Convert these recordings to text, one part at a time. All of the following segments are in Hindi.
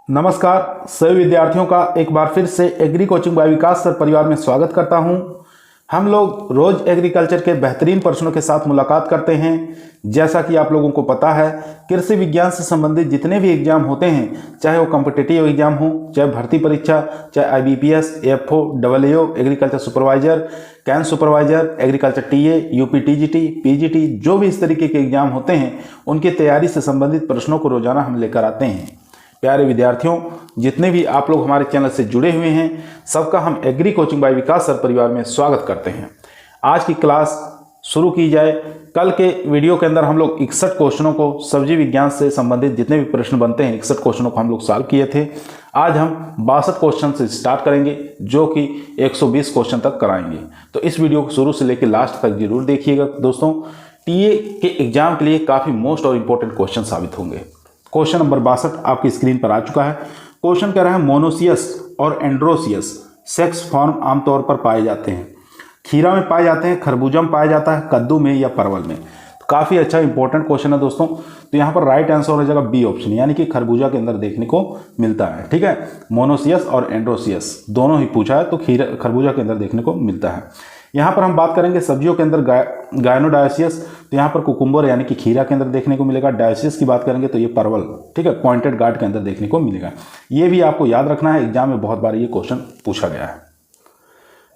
नमस्कार सभी विद्यार्थियों का एक बार फिर से एग्री कोचिंग बाय विकास सर परिवार में स्वागत करता हूं। हम लोग रोज एग्रीकल्चर के बेहतरीन प्रश्नों के साथ मुलाकात करते हैं। जैसा कि आप लोगों को पता है, कृषि विज्ञान से संबंधित जितने भी एग्जाम होते हैं, चाहे वो कॉम्पिटिटिव एग्जाम हो, चाहे भर्ती परीक्षा, चाहे IBPS, AFO, AAO, agriculture supervisor, can supervisor, agriculture TA, UP TGT, PGT, जो भी इस तरीके के एग्जाम होते हैं, उनकी तैयारी से संबंधित प्रश्नों को रोजाना हम लेकर आते हैं। प्यारे विद्यार्थियों, जितने भी आप लोग हमारे चैनल से जुड़े हुए हैं, सबका हम एग्री कोचिंग बाय विकास सर परिवार में स्वागत करते हैं। आज की क्लास शुरू की जाए। कल के वीडियो के अंदर हम लोग 61 क्वेश्चनों को, सब्जी विज्ञान से संबंधित जितने भी प्रश्न बनते हैं 61 क्वेश्चनों को हम लोग सॉल्व किए थे। आज हम 62 क्वेश्चन से स्टार्ट करेंगे, जो कि 120 क्वेश्चन तक कराएंगे। तो इस वीडियो को शुरू से लेकर लास्ट तक जरूर देखिएगा दोस्तों। TA के एग्जाम के लिए काफ़ी मोस्ट और इम्पोर्टेंट क्वेश्चन साबित होंगे। क्वेश्चन नंबर 62 आपकी स्क्रीन पर आ चुका है। क्वेश्चन कह रहा है मोनोसियस और एंड्रोसियस सेक्स फॉर्म आमतौर पर पाए जाते हैं। खीरा में पाए जाते हैं, खरबूजा में पाया जाता है, कद्दू में या परवल में। तो काफ़ी अच्छा इंपॉर्टेंट क्वेश्चन है दोस्तों। तो यहाँ पर राइट आंसर हो जाएगा बी ऑप्शन, यानी कि खरबूजा के अंदर देखने को मिलता है। ठीक है, मोनोसियस और एंड्रोसियस दोनों ही पूछा है, तो खरबूजा के अंदर देखने को मिलता है। यहाँ पर हम बात करेंगे सब्जियों के अंदर गायनोडायोसियस, तो यहाँ पर कुकुम्बर यानी कि खीरा के अंदर देखने को मिलेगा। डायोसियस की बात करेंगे तो ये परवल, ठीक है, पॉइंटेड गार्ड के अंदर देखने को मिलेगा। ये भी आपको याद रखना है, एग्जाम में बहुत बार ये क्वेश्चन पूछा गया है।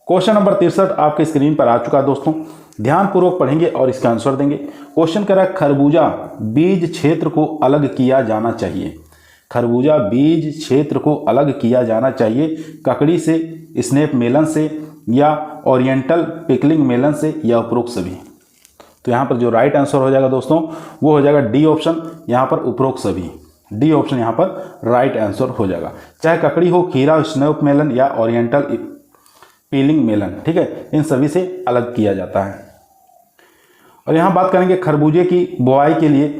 क्वेश्चन नंबर 63 आपके स्क्रीन पर आ चुका है दोस्तों। ध्यानपूर्वक पढ़ेंगे और इसका आंसर देंगे। क्वेश्चन कह रहा है खरबूजा बीज क्षेत्र को अलग किया जाना चाहिए। खरबूजा बीज क्षेत्र को अलग किया जाना चाहिए ककड़ी से, स्नेप मेलन से, या ओरिएंटल पिकलिंग मेलन से, या उपरोक्त सभी। तो यहाँ पर जो राइट आंसर हो जाएगा दोस्तों वो हो जाएगा डी ऑप्शन, यहाँ पर उपरोक्त सभी। डी ऑप्शन यहाँ पर राइट आंसर हो जाएगा। चाहे ककड़ी हो, खीरा, स्नेप मेलन या ओरिएंटल पीलिंग मेलन, ठीक है, इन सभी से अलग किया जाता है। और यहाँ बात करेंगे खरबूजे की बुआई के लिए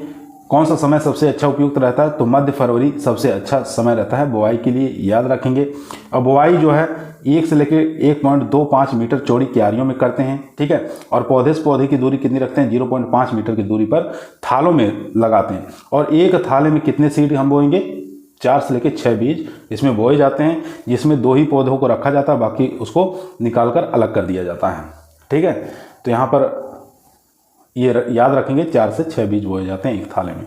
कौन सा समय सबसे अच्छा उपयुक्त रहता है, तो मध्य फरवरी सबसे अच्छा समय रहता है बुआई के लिए, याद रखेंगे। और बुआई जो है 1 से लेकर 1.25 मीटर चौड़ी क्यारियों में करते हैं, ठीक है। और पौधे से पौधे की दूरी कितनी रखते हैं, 0.5 मीटर की दूरी पर थालों में लगाते हैं। और एक थाले में कितने सीड हम बोएंगे, 4 से लेकर 6 बीज इसमें बोए जाते हैं, जिसमें 2 ही पौधों को रखा जाता है, बाकी उसको निकाल कर अलग कर दिया जाता है, ठीक है। तो यहाँ पर ये याद रखेंगे, 4 से 6 बीज बोए जाते हैं एक थाले में।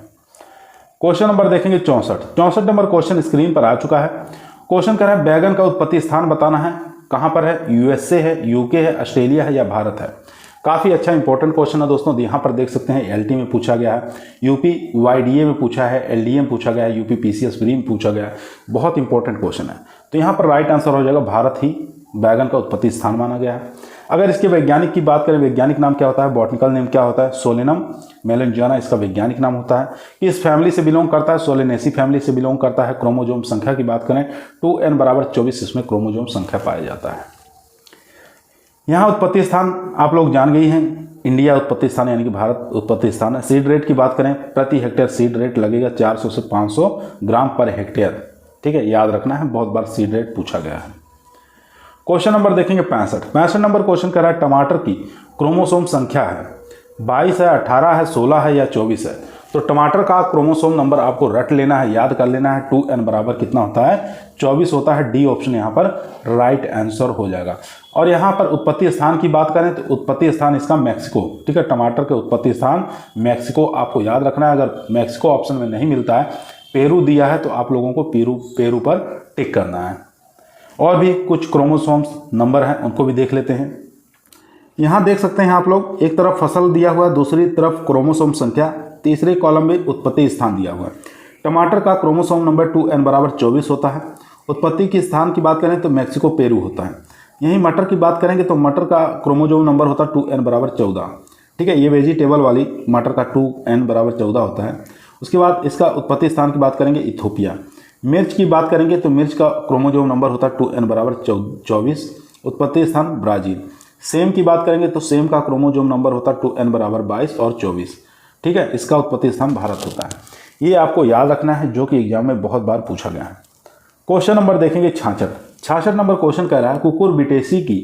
क्वेश्चन नंबर देखेंगे 64 नंबर क्वेश्चन स्क्रीन पर आ चुका है। क्वेश्चन कह रहा है बैगन का उत्पत्ति स्थान बताना है, कहाँ पर है, USA है, UK है, ऑस्ट्रेलिया है या भारत है। काफ़ी अच्छा इंपॉर्टेंट क्वेश्चन है दोस्तों। यहाँ पर देख सकते हैं LT में पूछा गया है, UP YDA में पूछा है, LDA में पूछा गया है, UP PCS प्री में पूछा गया है। बहुत इंपॉर्टेंट क्वेश्चन है। तो यहाँ पर राइट आंसर हो जाएगा भारत ही बैगन का उत्पत्ति स्थान माना गया है। अगर इसके वैज्ञानिक की बात करें, वैज्ञानिक नाम क्या होता है, बॉटनिकल नेम क्या होता है, सोलेनम मेलेंजियाना इसका वैज्ञानिक नाम होता है। इस फैमिली से बिलोंग करता है, सोलेनेसी फैमिली से बिलोंग करता है। क्रोमोजोम संख्या की बात करें 2n = 24 इसमें क्रोमोजोम संख्या पाया जाता है। यहाँ उत्पत्ति स्थान आप लोग जान गई हैं, इंडिया उत्पत्ति स्थान यानी कि भारत उत्पत्ति स्थान है। सीड रेट की बात करें, प्रति हेक्टेयर सीड रेट लगेगा 400 से 500 ग्राम पर हेक्टेयर, ठीक है, याद रखना है, बहुत बार सीड रेट पूछा गया है। क्वेश्चन नंबर देखेंगे 65 नंबर क्वेश्चन कर रहा है टमाटर की क्रोमोसोम संख्या है 22 है, 18 है, 16 है या 24 है। तो टमाटर का क्रोमोसोम नंबर आपको रट लेना है, याद कर लेना है। 2n बराबर कितना होता है, 24 होता है। डी ऑप्शन यहाँ पर राइट आंसर हो जाएगा। और यहाँ पर उत्पत्ति स्थान की बात करें तो उत्पत्ति स्थान इसका मैक्सिको, ठीक है। टमाटर के उत्पत्ति स्थान मैक्सिको आपको याद रखना है। अगर मैक्सिको ऑप्शन में नहीं मिलता है, पेरू दिया है, तो आप लोगों को पेरू पर टिक करना है। और भी कुछ क्रोमोसोम्स नंबर हैं, उनको भी देख लेते हैं। यहाँ देख सकते हैं आप लोग, एक तरफ फसल दिया हुआ है, दूसरी तरफ क्रोमोसोम संख्या, तीसरे कॉलम में उत्पत्ति स्थान दिया हुआ है। टमाटर का क्रोमोसोम नंबर 2n = 24 होता है। उत्पत्ति के स्थान की बात करें तो मैक्सिको पेरू होता है। यहीं मटर की बात करेंगे तो मटर का क्रोमोसोम नंबर होता है 2n = 14, ठीक है। ये वेजिटेबल वाली मटर का 2n = 14 होता है। उसके बाद इसका उत्पत्ति स्थान की बात करेंगे इथोपिया। मिर्च की बात करेंगे तो मिर्च का क्रोमोसोम नंबर होता है 2n = 24, उत्पत्ति स्थान ब्राज़ील। सेम की बात करेंगे तो सेम का क्रोमोसोम नंबर होता है 2n = 22 और 24, ठीक है। इसका उत्पत्ति स्थान भारत होता है। ये आपको याद रखना है, जो कि एग्जाम में बहुत बार पूछा गया है। क्वेश्चन नंबर देखेंगे 66 नंबर क्वेश्चन कह रहा है कुकुरबिटेसी की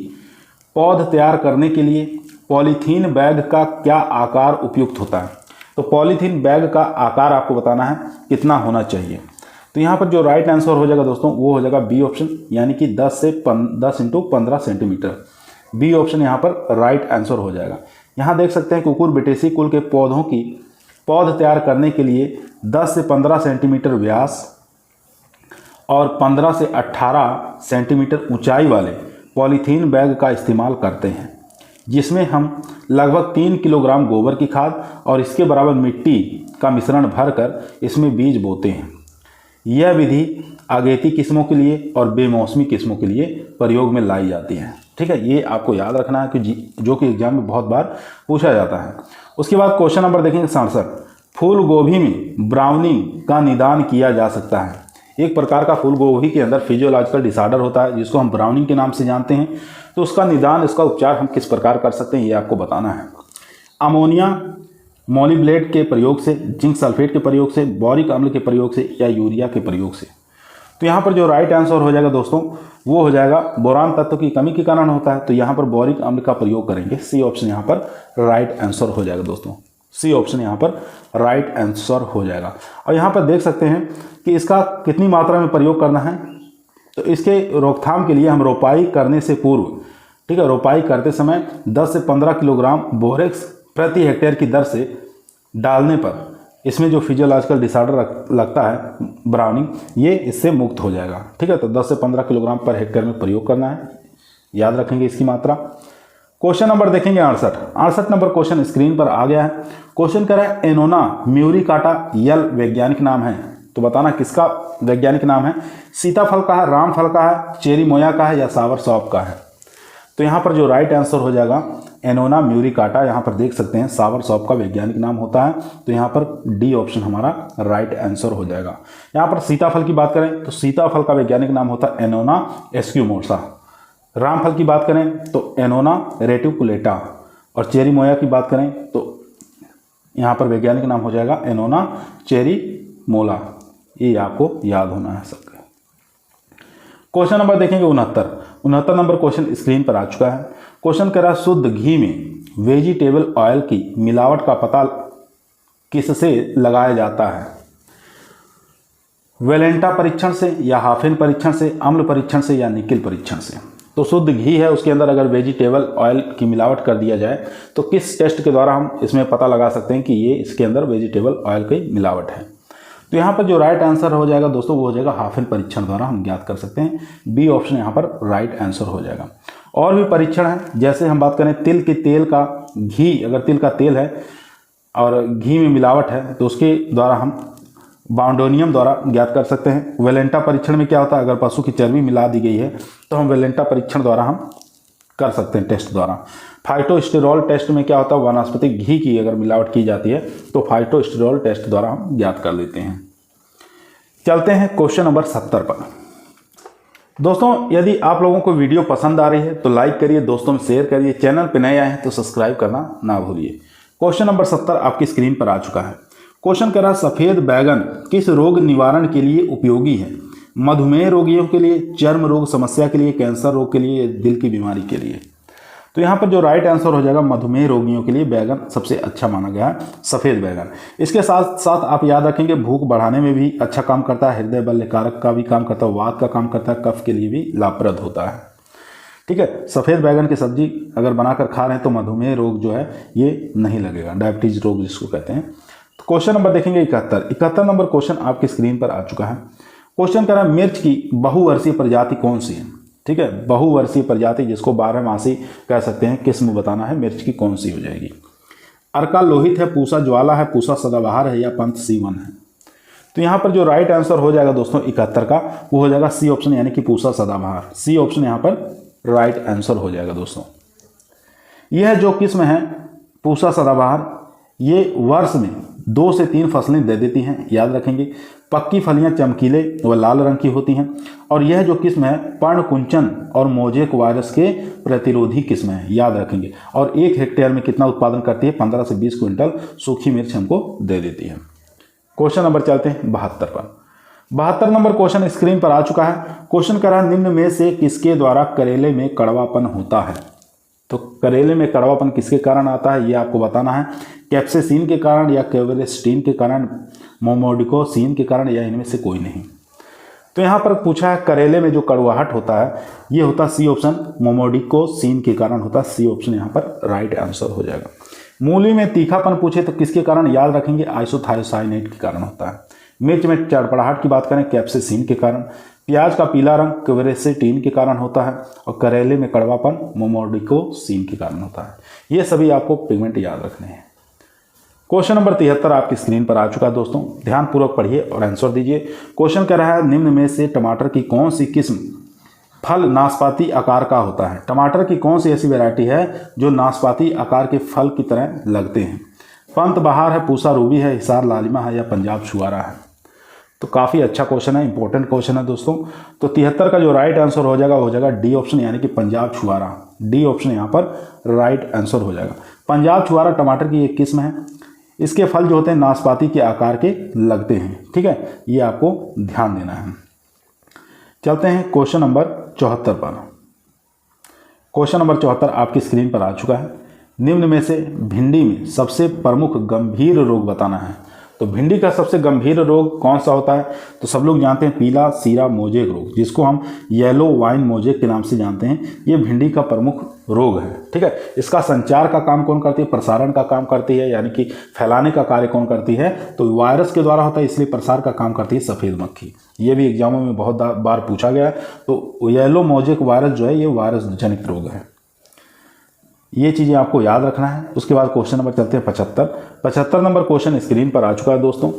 पौध तैयार करने के लिए पॉलीथीन बैग का क्या आकार उपयुक्त होता है। तो पॉलीथीन बैग का आकार आपको बताना है कितना होना चाहिए। तो यहाँ पर जो राइट आंसर हो जाएगा दोस्तों वो हो जाएगा बी ऑप्शन, यानी कि 10 × 15 सेंटीमीटर। बी ऑप्शन यहाँ पर राइट आंसर हो जाएगा। यहाँ देख सकते हैं कुकुरबिटेसी कुल के पौधों की पौध तैयार करने के लिए 10 से 15 सेंटीमीटर व्यास और 15 से 18 सेंटीमीटर ऊंचाई वाले पॉलीथीन बैग का इस्तेमाल करते हैं, जिसमें हम लगभग 3 किलोग्राम गोबर की खाद और इसके बराबर मिट्टी का मिश्रण भरकर इसमें बीज बोते हैं। यह विधि अगेती किस्मों के लिए और बेमौसमी किस्मों के लिए प्रयोग में लाई जाती है। ठीक है, ये आपको याद रखना है कि जो कि एग्जाम में बहुत बार पूछा जाता है। उसके बाद क्वेश्चन नंबर देखेंगे 67। फूल गोभी में ब्राउनिंग का निदान किया जा सकता है। एक प्रकार का फूल गोभी के अंदर फिजियोलॉजिकल डिसऑर्डर होता है जिसको हम ब्राउनिंग के नाम से जानते हैं। तो उसका निदान, इसका उपचार हम किस प्रकार कर सकते हैं ये आपको बताना है। अमोनिया मोलिब्लेट के प्रयोग से, जिंक सल्फेट के प्रयोग से, बोरिक अम्ल के प्रयोग से या यूरिया के प्रयोग से। तो यहाँ पर जो राइट आंसर हो जाएगा दोस्तों वो हो जाएगा बोरान तत्व की कमी के कारण होता है, तो यहाँ पर बोरिक अम्ल का प्रयोग करेंगे। सी ऑप्शन यहाँ पर राइट आंसर हो जाएगा दोस्तों। सी ऑप्शन यहाँ पर राइट आंसर हो जाएगा। और यहाँ पर देख सकते हैं कि इसका कितनी मात्रा में प्रयोग करना है। तो इसके रोकथाम के लिए हम रोपाई करने से पूर्व, ठीक है, रोपाई करते समय 10 से 15 किलोग्राम बोरेक्स प्रति हेक्टेयर की दर से डालने पर इसमें जो फिजियोलॉजिकल डिसऑर्डर लगता है ब्राउनिंग, ये इससे मुक्त हो जाएगा। ठीक है, तो 10 से 15 किलोग्राम पर हेक्टेयर में प्रयोग करना है, याद रखेंगे इसकी मात्रा। क्वेश्चन नंबर देखेंगे 68 नंबर क्वेश्चन स्क्रीन पर आ गया है। क्वेश्चन कह रहा है एनोना म्यूरिकाटा यल वैज्ञानिक नाम है, तो बताना किसका वैज्ञानिक नाम है। सीताफल का है, रामफल का है, चेरी मोया का है या सावर सौंफ का है। तो यहाँ पर जो राइट आंसर हो जाएगा एनोना म्यूरिकाटा, यहाँ पर देख सकते हैं सावर सौंफ का वैज्ञानिक नाम होता है। तो यहाँ पर डी ऑप्शन हमारा राइट आंसर हो जाएगा। यहाँ पर सीताफल की बात करें तो सीताफल का वैज्ञानिक नाम होता है एनोना एस्क्यूमोसा। रामफल की बात करें तो एनोना रेटिकुलेटा, और चेरी मोया की बात करें तो यहाँ पर वैज्ञानिक नाम हो जाएगा एनोना चेरी मोला। ये आपको याद होना है सबके। क्वेश्चन नंबर देखेंगे 69 नंबर क्वेश्चन स्क्रीन पर आ चुका है। क्वेश्चन कह रहा है शुद्ध घी में वेजिटेबल ऑयल की मिलावट का पता किससे लगाया जाता है। वेलेंटा परीक्षण से या हाफेन परीक्षण से, अम्ल परीक्षण से या निकिल परीक्षण से। तो शुद्ध घी है, उसके अंदर अगर वेजिटेबल ऑयल की मिलावट कर दिया जाए तो किस टेस्ट के द्वारा हम इसमें पता लगा सकते हैं कि ये इसके अंदर वेजिटेबल ऑयल की मिलावट है। तो यहाँ पर जो राइट आंसर हो जाएगा दोस्तों वो हो जाएगा हाफेन परीक्षण द्वारा हम ज्ञात कर सकते हैं। बी ऑप्शन यहाँ पर राइट आंसर हो जाएगा। और भी परीक्षण है, जैसे हम बात करें तिल के तेल का, घी अगर तिल का तेल है और घी में मिलावट है तो उसके द्वारा हम बाउंडोनियम द्वारा ज्ञात कर सकते हैं। वेलेंटा परीक्षण में क्या होता है, अगर पशु की चर्बी मिला दी गई है तो हम वेलेंटा परीक्षण द्वारा हम कर सकते हैं टेस्ट द्वारा। फाइटोस्टेरॉल टेस्ट में क्या होता है, वनस्पतिक घी की अगर मिलावट की जाती है तो फाइटोस्टेरॉल टेस्ट द्वारा हम ज्ञात कर लेते हैं। चलते हैं क्वेश्चन नंबर 70 पर। दोस्तों यदि आप लोगों को वीडियो पसंद आ रही है तो लाइक करिए, दोस्तों में शेयर करिए, चैनल पर नए आए हैं तो सब्सक्राइब करना ना भूलिए। क्वेश्चन नंबर 70 आपकी स्क्रीन पर आ चुका है। क्वेश्चन कह रहा है सफ़ेद बैगन किस रोग निवारण के लिए उपयोगी है। मधुमेह रोगियों के लिए, चर्म रोग समस्या के लिए, कैंसर रोग के लिए, दिल की बीमारी के लिए। तो यहाँ पर जो राइट आंसर हो जाएगा मधुमेह रोगियों के लिए बैगन सबसे अच्छा माना गया है, सफ़ेद बैगन। इसके साथ साथ आप याद रखेंगे भूख बढ़ाने में भी अच्छा काम करता है, हृदय बल्यकारक का भी काम करता है, वात का काम करता है, कफ के लिए भी लाभप्रद होता है। ठीक है, सफ़ेद बैगन की सब्जी अगर बनाकर खा रहे हैं तो मधुमेह रोग जो है ये नहीं लगेगा, डायबिटीज रोग जिसको कहते हैं। तो क्वेश्चन नंबर देखेंगे 71 नंबर क्वेश्चन आपकी स्क्रीन पर आ चुका है। क्वेश्चन कह रहा है मिर्च की बहुवर्षीय प्रजाति कौन सी है। ठीक है, बहुवर्षीय प्रजाति जिसको 12मासी कह सकते हैं, किस्म बताना है मिर्च की कौन सी हो जाएगी। अर्का लोहित है, पूसा ज्वाला है, पूसा सदाबहार है या पंथ सीवन है। तो यहाँ पर जो राइट आंसर हो जाएगा दोस्तों 71 का वो हो जाएगा सी ऑप्शन, यानी कि पूसा सदाबहार। सी ऑप्शन यहाँ पर राइट आंसर हो जाएगा दोस्तों। यह जो किस्म है पूसा सदाबहार ये वर्ष में 2 से 3 फसलें दे देती हैं, याद रखेंगे। पक्की फलियां चमकीले व लाल रंग की होती हैं और यह जो किस्म है पर्णकुंचन और मोजेक वायरस के प्रतिरोधी किस्म है, याद रखेंगे। और 1 हेक्टेयर में कितना उत्पादन करती है, 15 से 20 क्विंटल सूखी मिर्च हमको दे देती है। क्वेश्चन नंबर चलते हैं 72 पर। 72 नंबर क्वेश्चन स्क्रीन पर आ चुका है। क्वेश्चन कह रहा है निम्न में से किसके द्वारा करेले में कड़वापन होता है। तो करेले में कड़वापन किसके कारण आता है ये आपको बताना है। कैप्सेसिन के कारण या केवलेस्टीन के कारण, मोमोडिकोसिन के कारण या इनमें से कोई नहीं। तो यहाँ पर पूछा है करेले में जो कड़वाहट होता है ये होता है सी ऑप्शन मोमोडिकोसिन के कारण होता है। सी ऑप्शन यहाँ पर राइट आंसर हो जाएगा। मूली में तीखापन पूछे तो किसके कारण याद रखेंगे, आइसोथायोसाइनेट के कारण होता है। मिर्च में चड़पड़ाहट की बात करें कैप्सेसिन के कारण। प्याज का पीला रंग क्वेरेसेटिन के कारण होता है और करेले में कड़वापन मोमोडिकोसिन के कारण होता है। ये सभी आपको पिगमेंट याद रखने हैं। क्वेश्चन नंबर 73 आपकी स्क्रीन पर आ चुका है दोस्तों, ध्यानपूर्वक पढ़िए और आंसर दीजिए। क्वेश्चन कह रहा है निम्न में से टमाटर की कौन सी किस्म फल नाशपाती आकार का होता है। टमाटर की कौन सी ऐसी वैरायटी है जो नाशपाती आकार के फल की तरह लगते हैं। पंत बहार है, पूसा रूबी है, हिसार लालिमा है या पंजाब छुआरा है। तो काफ़ी अच्छा क्वेश्चन है, इंपॉर्टेंट क्वेश्चन है दोस्तों। तो 73 का जो राइट आंसर हो जाएगा डी ऑप्शन यानी कि पंजाब छुआरा। डी ऑप्शन यहाँ पर राइट आंसर हो जाएगा। पंजाब छुआरा टमाटर की एक किस्म है, इसके फल जो होते हैं नाशपाती के आकार के लगते हैं। ठीक है, ये आपको ध्यान देना है। चलते हैं क्वेश्चन नंबर 74 पर। क्वेश्चन नंबर 74 आपकी स्क्रीन पर आ चुका है। निम्न में से भिंडी में सबसे प्रमुख गंभीर रोग बताना है। तो भिंडी का सबसे गंभीर रोग कौन सा होता है, तो सब लोग जानते हैं पीला सीरा मोजेक रोग, जिसको हम येलो वाइन मोजेक के नाम से जानते हैं। ये भिंडी का प्रमुख रोग है। ठीक है, इसका संचार का काम कौन करती है, प्रसारण का काम करती है, यानी कि फैलाने का कार्य कौन करती है, तो वायरस के द्वारा होता है, इसलिए प्रसार का काम करती है सफ़ेद मक्खी। ये भी एग्जामों में बहुत बार पूछा गया है। तो येलो मोजेक वायरस जो है ये वायरस जनित रोग है। ये चीज़ें आपको याद रखना है। उसके बाद क्वेश्चन नंबर चलते हैं 75 नंबर क्वेश्चन स्क्रीन पर आ चुका है दोस्तों,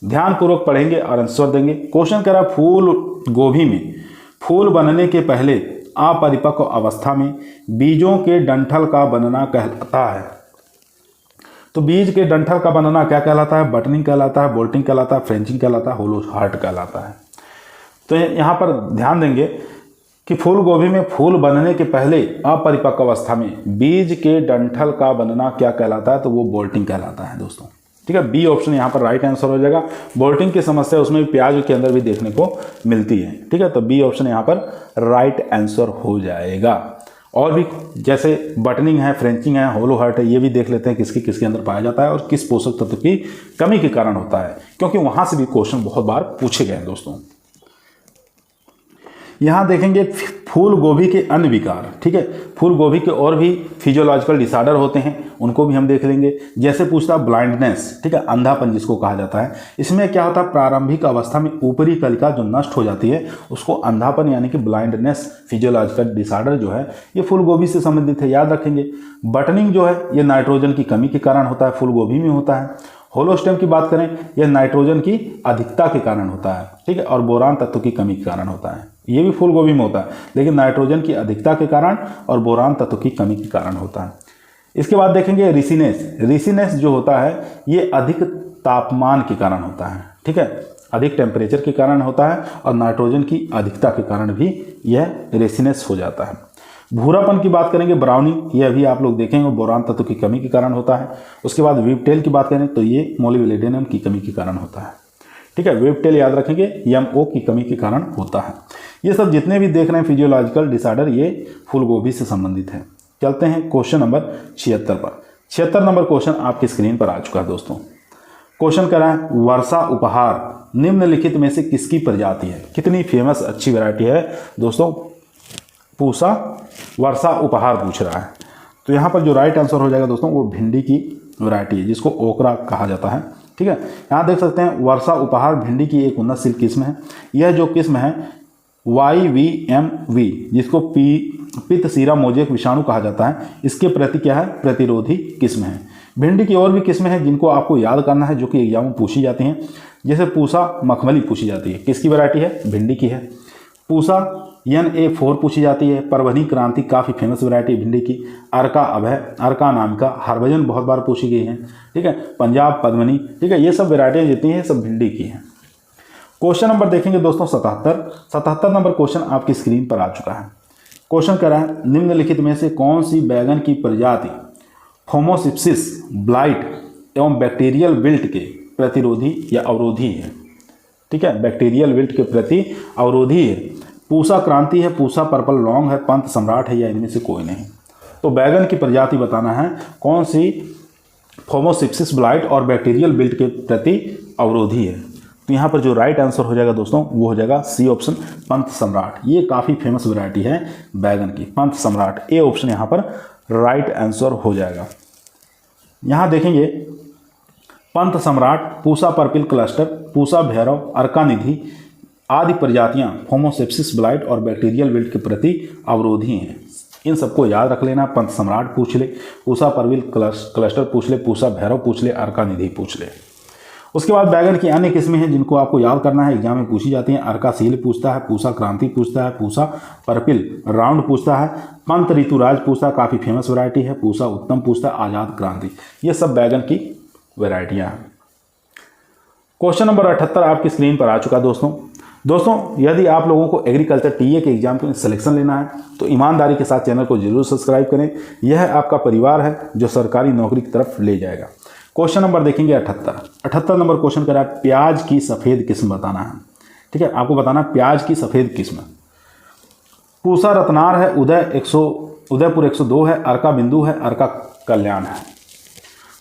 ध्यानपूर्वक पढ़ेंगे और आंसर देंगे। क्वेश्चन कह रहा है फूल गोभी में फूल बनने के पहले अपरिपक्व अवस्था में बीजों के डंठल का बनना कहलाता है। तो बीज के डंठल का बनना क्या कहलाता है, बटनिंग कहलाता है, बोल्टिंग कहलाता है, फ्रेंचिंग कहलाता है, होलो हार्ट कहलाता है। तो यहाँ पर ध्यान देंगे कि फूल गोभी में फूल बनने के पहले अपरिपक्व अवस्था में बीज के डंठल का बनना क्या कहलाता है, तो वो बोल्टिंग कहलाता है दोस्तों। ठीक है, बी ऑप्शन यहाँ पर राइट आंसर हो जाएगा। बोल्टिंग की समस्या उसमें भी प्याज के अंदर भी देखने को मिलती है। ठीक है, तो बी ऑप्शन यहाँ पर राइट आंसर हो जाएगा। और भी जैसे बटनिंग है, फ्रेंचिंग है, होलो हार्ट है, ये भी देख लेते हैं किसके अंदर पाया जाता है और किस पोषक तत्व की कमी के कारण होता है, क्योंकि वहाँ से भी क्वेश्चन बहुत बार पूछे गए हैं दोस्तों। यहाँ देखेंगे फूल गोभी के अन्य विकार। ठीक है, फूल गोभी के और भी फिजियोलॉजिकल डिसऑर्डर होते हैं, उनको भी हम देख लेंगे। जैसे पूछता ब्लाइंडनेस, ठीक है, अंधापन जिसको कहा जाता है। इसमें क्या होता है, प्रारंभिक अवस्था में ऊपरी कलिका जो नष्ट हो जाती है उसको अंधापन यानी कि ब्लाइंडनेस फिजियोलॉजिकल डिसऑर्डर जो है ये फूल गोभी से संबंधित है, याद रखेंगे। बटनिंग जो है ये नाइट्रोजन की कमी के कारण होता है, फूल गोभी में होता है। होलोस्टेम की बात करें यह नाइट्रोजन की अधिकता के कारण होता है। ठीक है, और बोरान तत्व की कमी के कारण होता है। ये भी फूल गोभी में होता है, लेकिन नाइट्रोजन की अधिकता के कारण और बोरान तत्व की कमी के कारण होता है। इसके बाद देखेंगे रिसीनेस जो होता है ये अधिक तापमान के कारण होता है। ठीक है, अधिक टेम्परेचर के कारण होता है और नाइट्रोजन की अधिकता के कारण भी यह रेसिनेस हो जाता है। भूरापन की बात करेंगे, ब्राउनिंग, ये अभी आप लोग देखेंगे बोरान तत्व की कमी के कारण होता है। उसके बाद वीपटेल की बात करें तो ये मोलिब्डेनम की कमी के कारण होता है। ठीक है, वीपटेल याद रखेंगे एमओ की कमी के कारण होता है। ये सब जितने भी देख रहे हैं फिजियोलॉजिकल डिसऑर्डर ये फूल गोभी से संबंधित है। चलते हैं क्वेश्चन नंबर 76 पर। 76 नंबर क्वेश्चन आपकी स्क्रीन पर आ चुका है दोस्तों। क्वेश्चन कर रहा है वर्षा उपहार निम्नलिखित में से किसकी प्रजाति है। कितनी फेमस अच्छी वैरायटी है दोस्तों, पूसा वर्षा उपहार पूछ रहा है। तो यहाँ पर जो राइट आंसर हो जाएगा दोस्तों वो भिंडी की वैरायटी है, जिसको ओकरा कहा जाता है। ठीक है, यहाँ देख सकते हैं वर्षा उपहार भिंडी की एक उन्नतशील किस्म है। यह जो किस्म है YVMV, जिसको पित्त सीरा मोजेक विषाणु कहा जाता है, इसके प्रति क्या है, प्रतिरोधी किस्म है। भिंडी की और भी किस्में हैं जिनको आपको याद करना है, जो कि एग्जाम में पूछी जाती हैं। जैसे पूसा मखमली पूछी जाती है, किसकी वैरायटी है, भिंडी की है। पूसा NA4 पूछी जाती है। परभनी क्रांति काफ़ी फेमस वैरायटी भिंडी की। अर्का अभय, अर्का नामिका, हरभजन बहुत बार पूछी गई हैं। ठीक है, पंजाब पद्मनी, ठीक है, ये सब वैरायटियाँ जितनी हैं सब भिंडी की हैं। क्वेश्चन नंबर देखेंगे दोस्तों 77 नंबर क्वेश्चन आपकी स्क्रीन पर आ चुका है। क्वेश्चन कह रहा है निम्नलिखित में से कौन सी बैगन की प्रजाति होमोसिप्सिस, ब्लाइट एवं बैक्टीरियल विल्ट के प्रतिरोधी या अवरोधी है। ठीक है, बैक्टीरियल विल्ट के प्रति अवरोधी है। पूसा क्रांति है, पूसा पर्पल लॉन्ग है, पंत सम्राट है, या इनमें से कोई नहीं। तो बैगन की प्रजाति बताना है कौन सी होमोसिप्सिस, ब्लाइट और बैक्टीरियल विल्ट के प्रति अवरोधी है। तो यहाँ पर जो राइट आंसर हो जाएगा दोस्तों वो हो जाएगा सी ऑप्शन पंथ सम्राट। ये काफ़ी फेमस वैरायटी है बैगन की, पंथ सम्राट। ए ऑप्शन यहाँ पर राइट आंसर हो जाएगा। यहाँ देखेंगे पंथ सम्राट, पूसा पर्पिल क्लस्टर, पूसा भैरव, अर्कानिधि आदि प्रजातियाँ होमोसेप्सिस ब्लाइट और बैक्टीरियल विल्ट के प्रति अवरोधी हैं। इन सबको याद रख लेना। पंथ सम्राट पूछ ले, पूसा पर्पिल क्लस्टर पूछ ले, पूसा भैरव पूछ ले, अर्कानिधि पूछ ले। उसके बाद बैगन की अन्य किस्में हैं जिनको आपको याद करना है, एग्जाम में पूछी जाती हैं। अर्का सील पूछता है, पूसा क्रांति पूछता है, पूसा पर्पिल राउंड पूछता है, पंत ऋतुराज पूछता है, काफ़ी फेमस वैरायटी है, पूसा उत्तम पूछता है, आज़ाद क्रांति। ये सब बैगन की वैरायटियाँ हैं। क्वेश्चन नंबर 78 आपकी स्क्रीन पर आ चुका दोस्तों, यदि आप लोगों को एग्रीकल्चर टीए के एग्जाम के सिलेक्शन लेना है तो ईमानदारी के साथ चैनल को जरूर सब्सक्राइब करें। यह आपका परिवार है जो सरकारी नौकरी की तरफ ले जाएगा। क्वेश्चन नंबर देखेंगे 78 नंबर क्वेश्चन करा है प्याज की सफ़ेद किस्म बताना है। ठीक है, आपको बताना प्याज की सफ़ेद किस्म। पूसा रत्नार है, उदयपुर 102 है, अर्का बिंदु है, अर्का कल्याण है।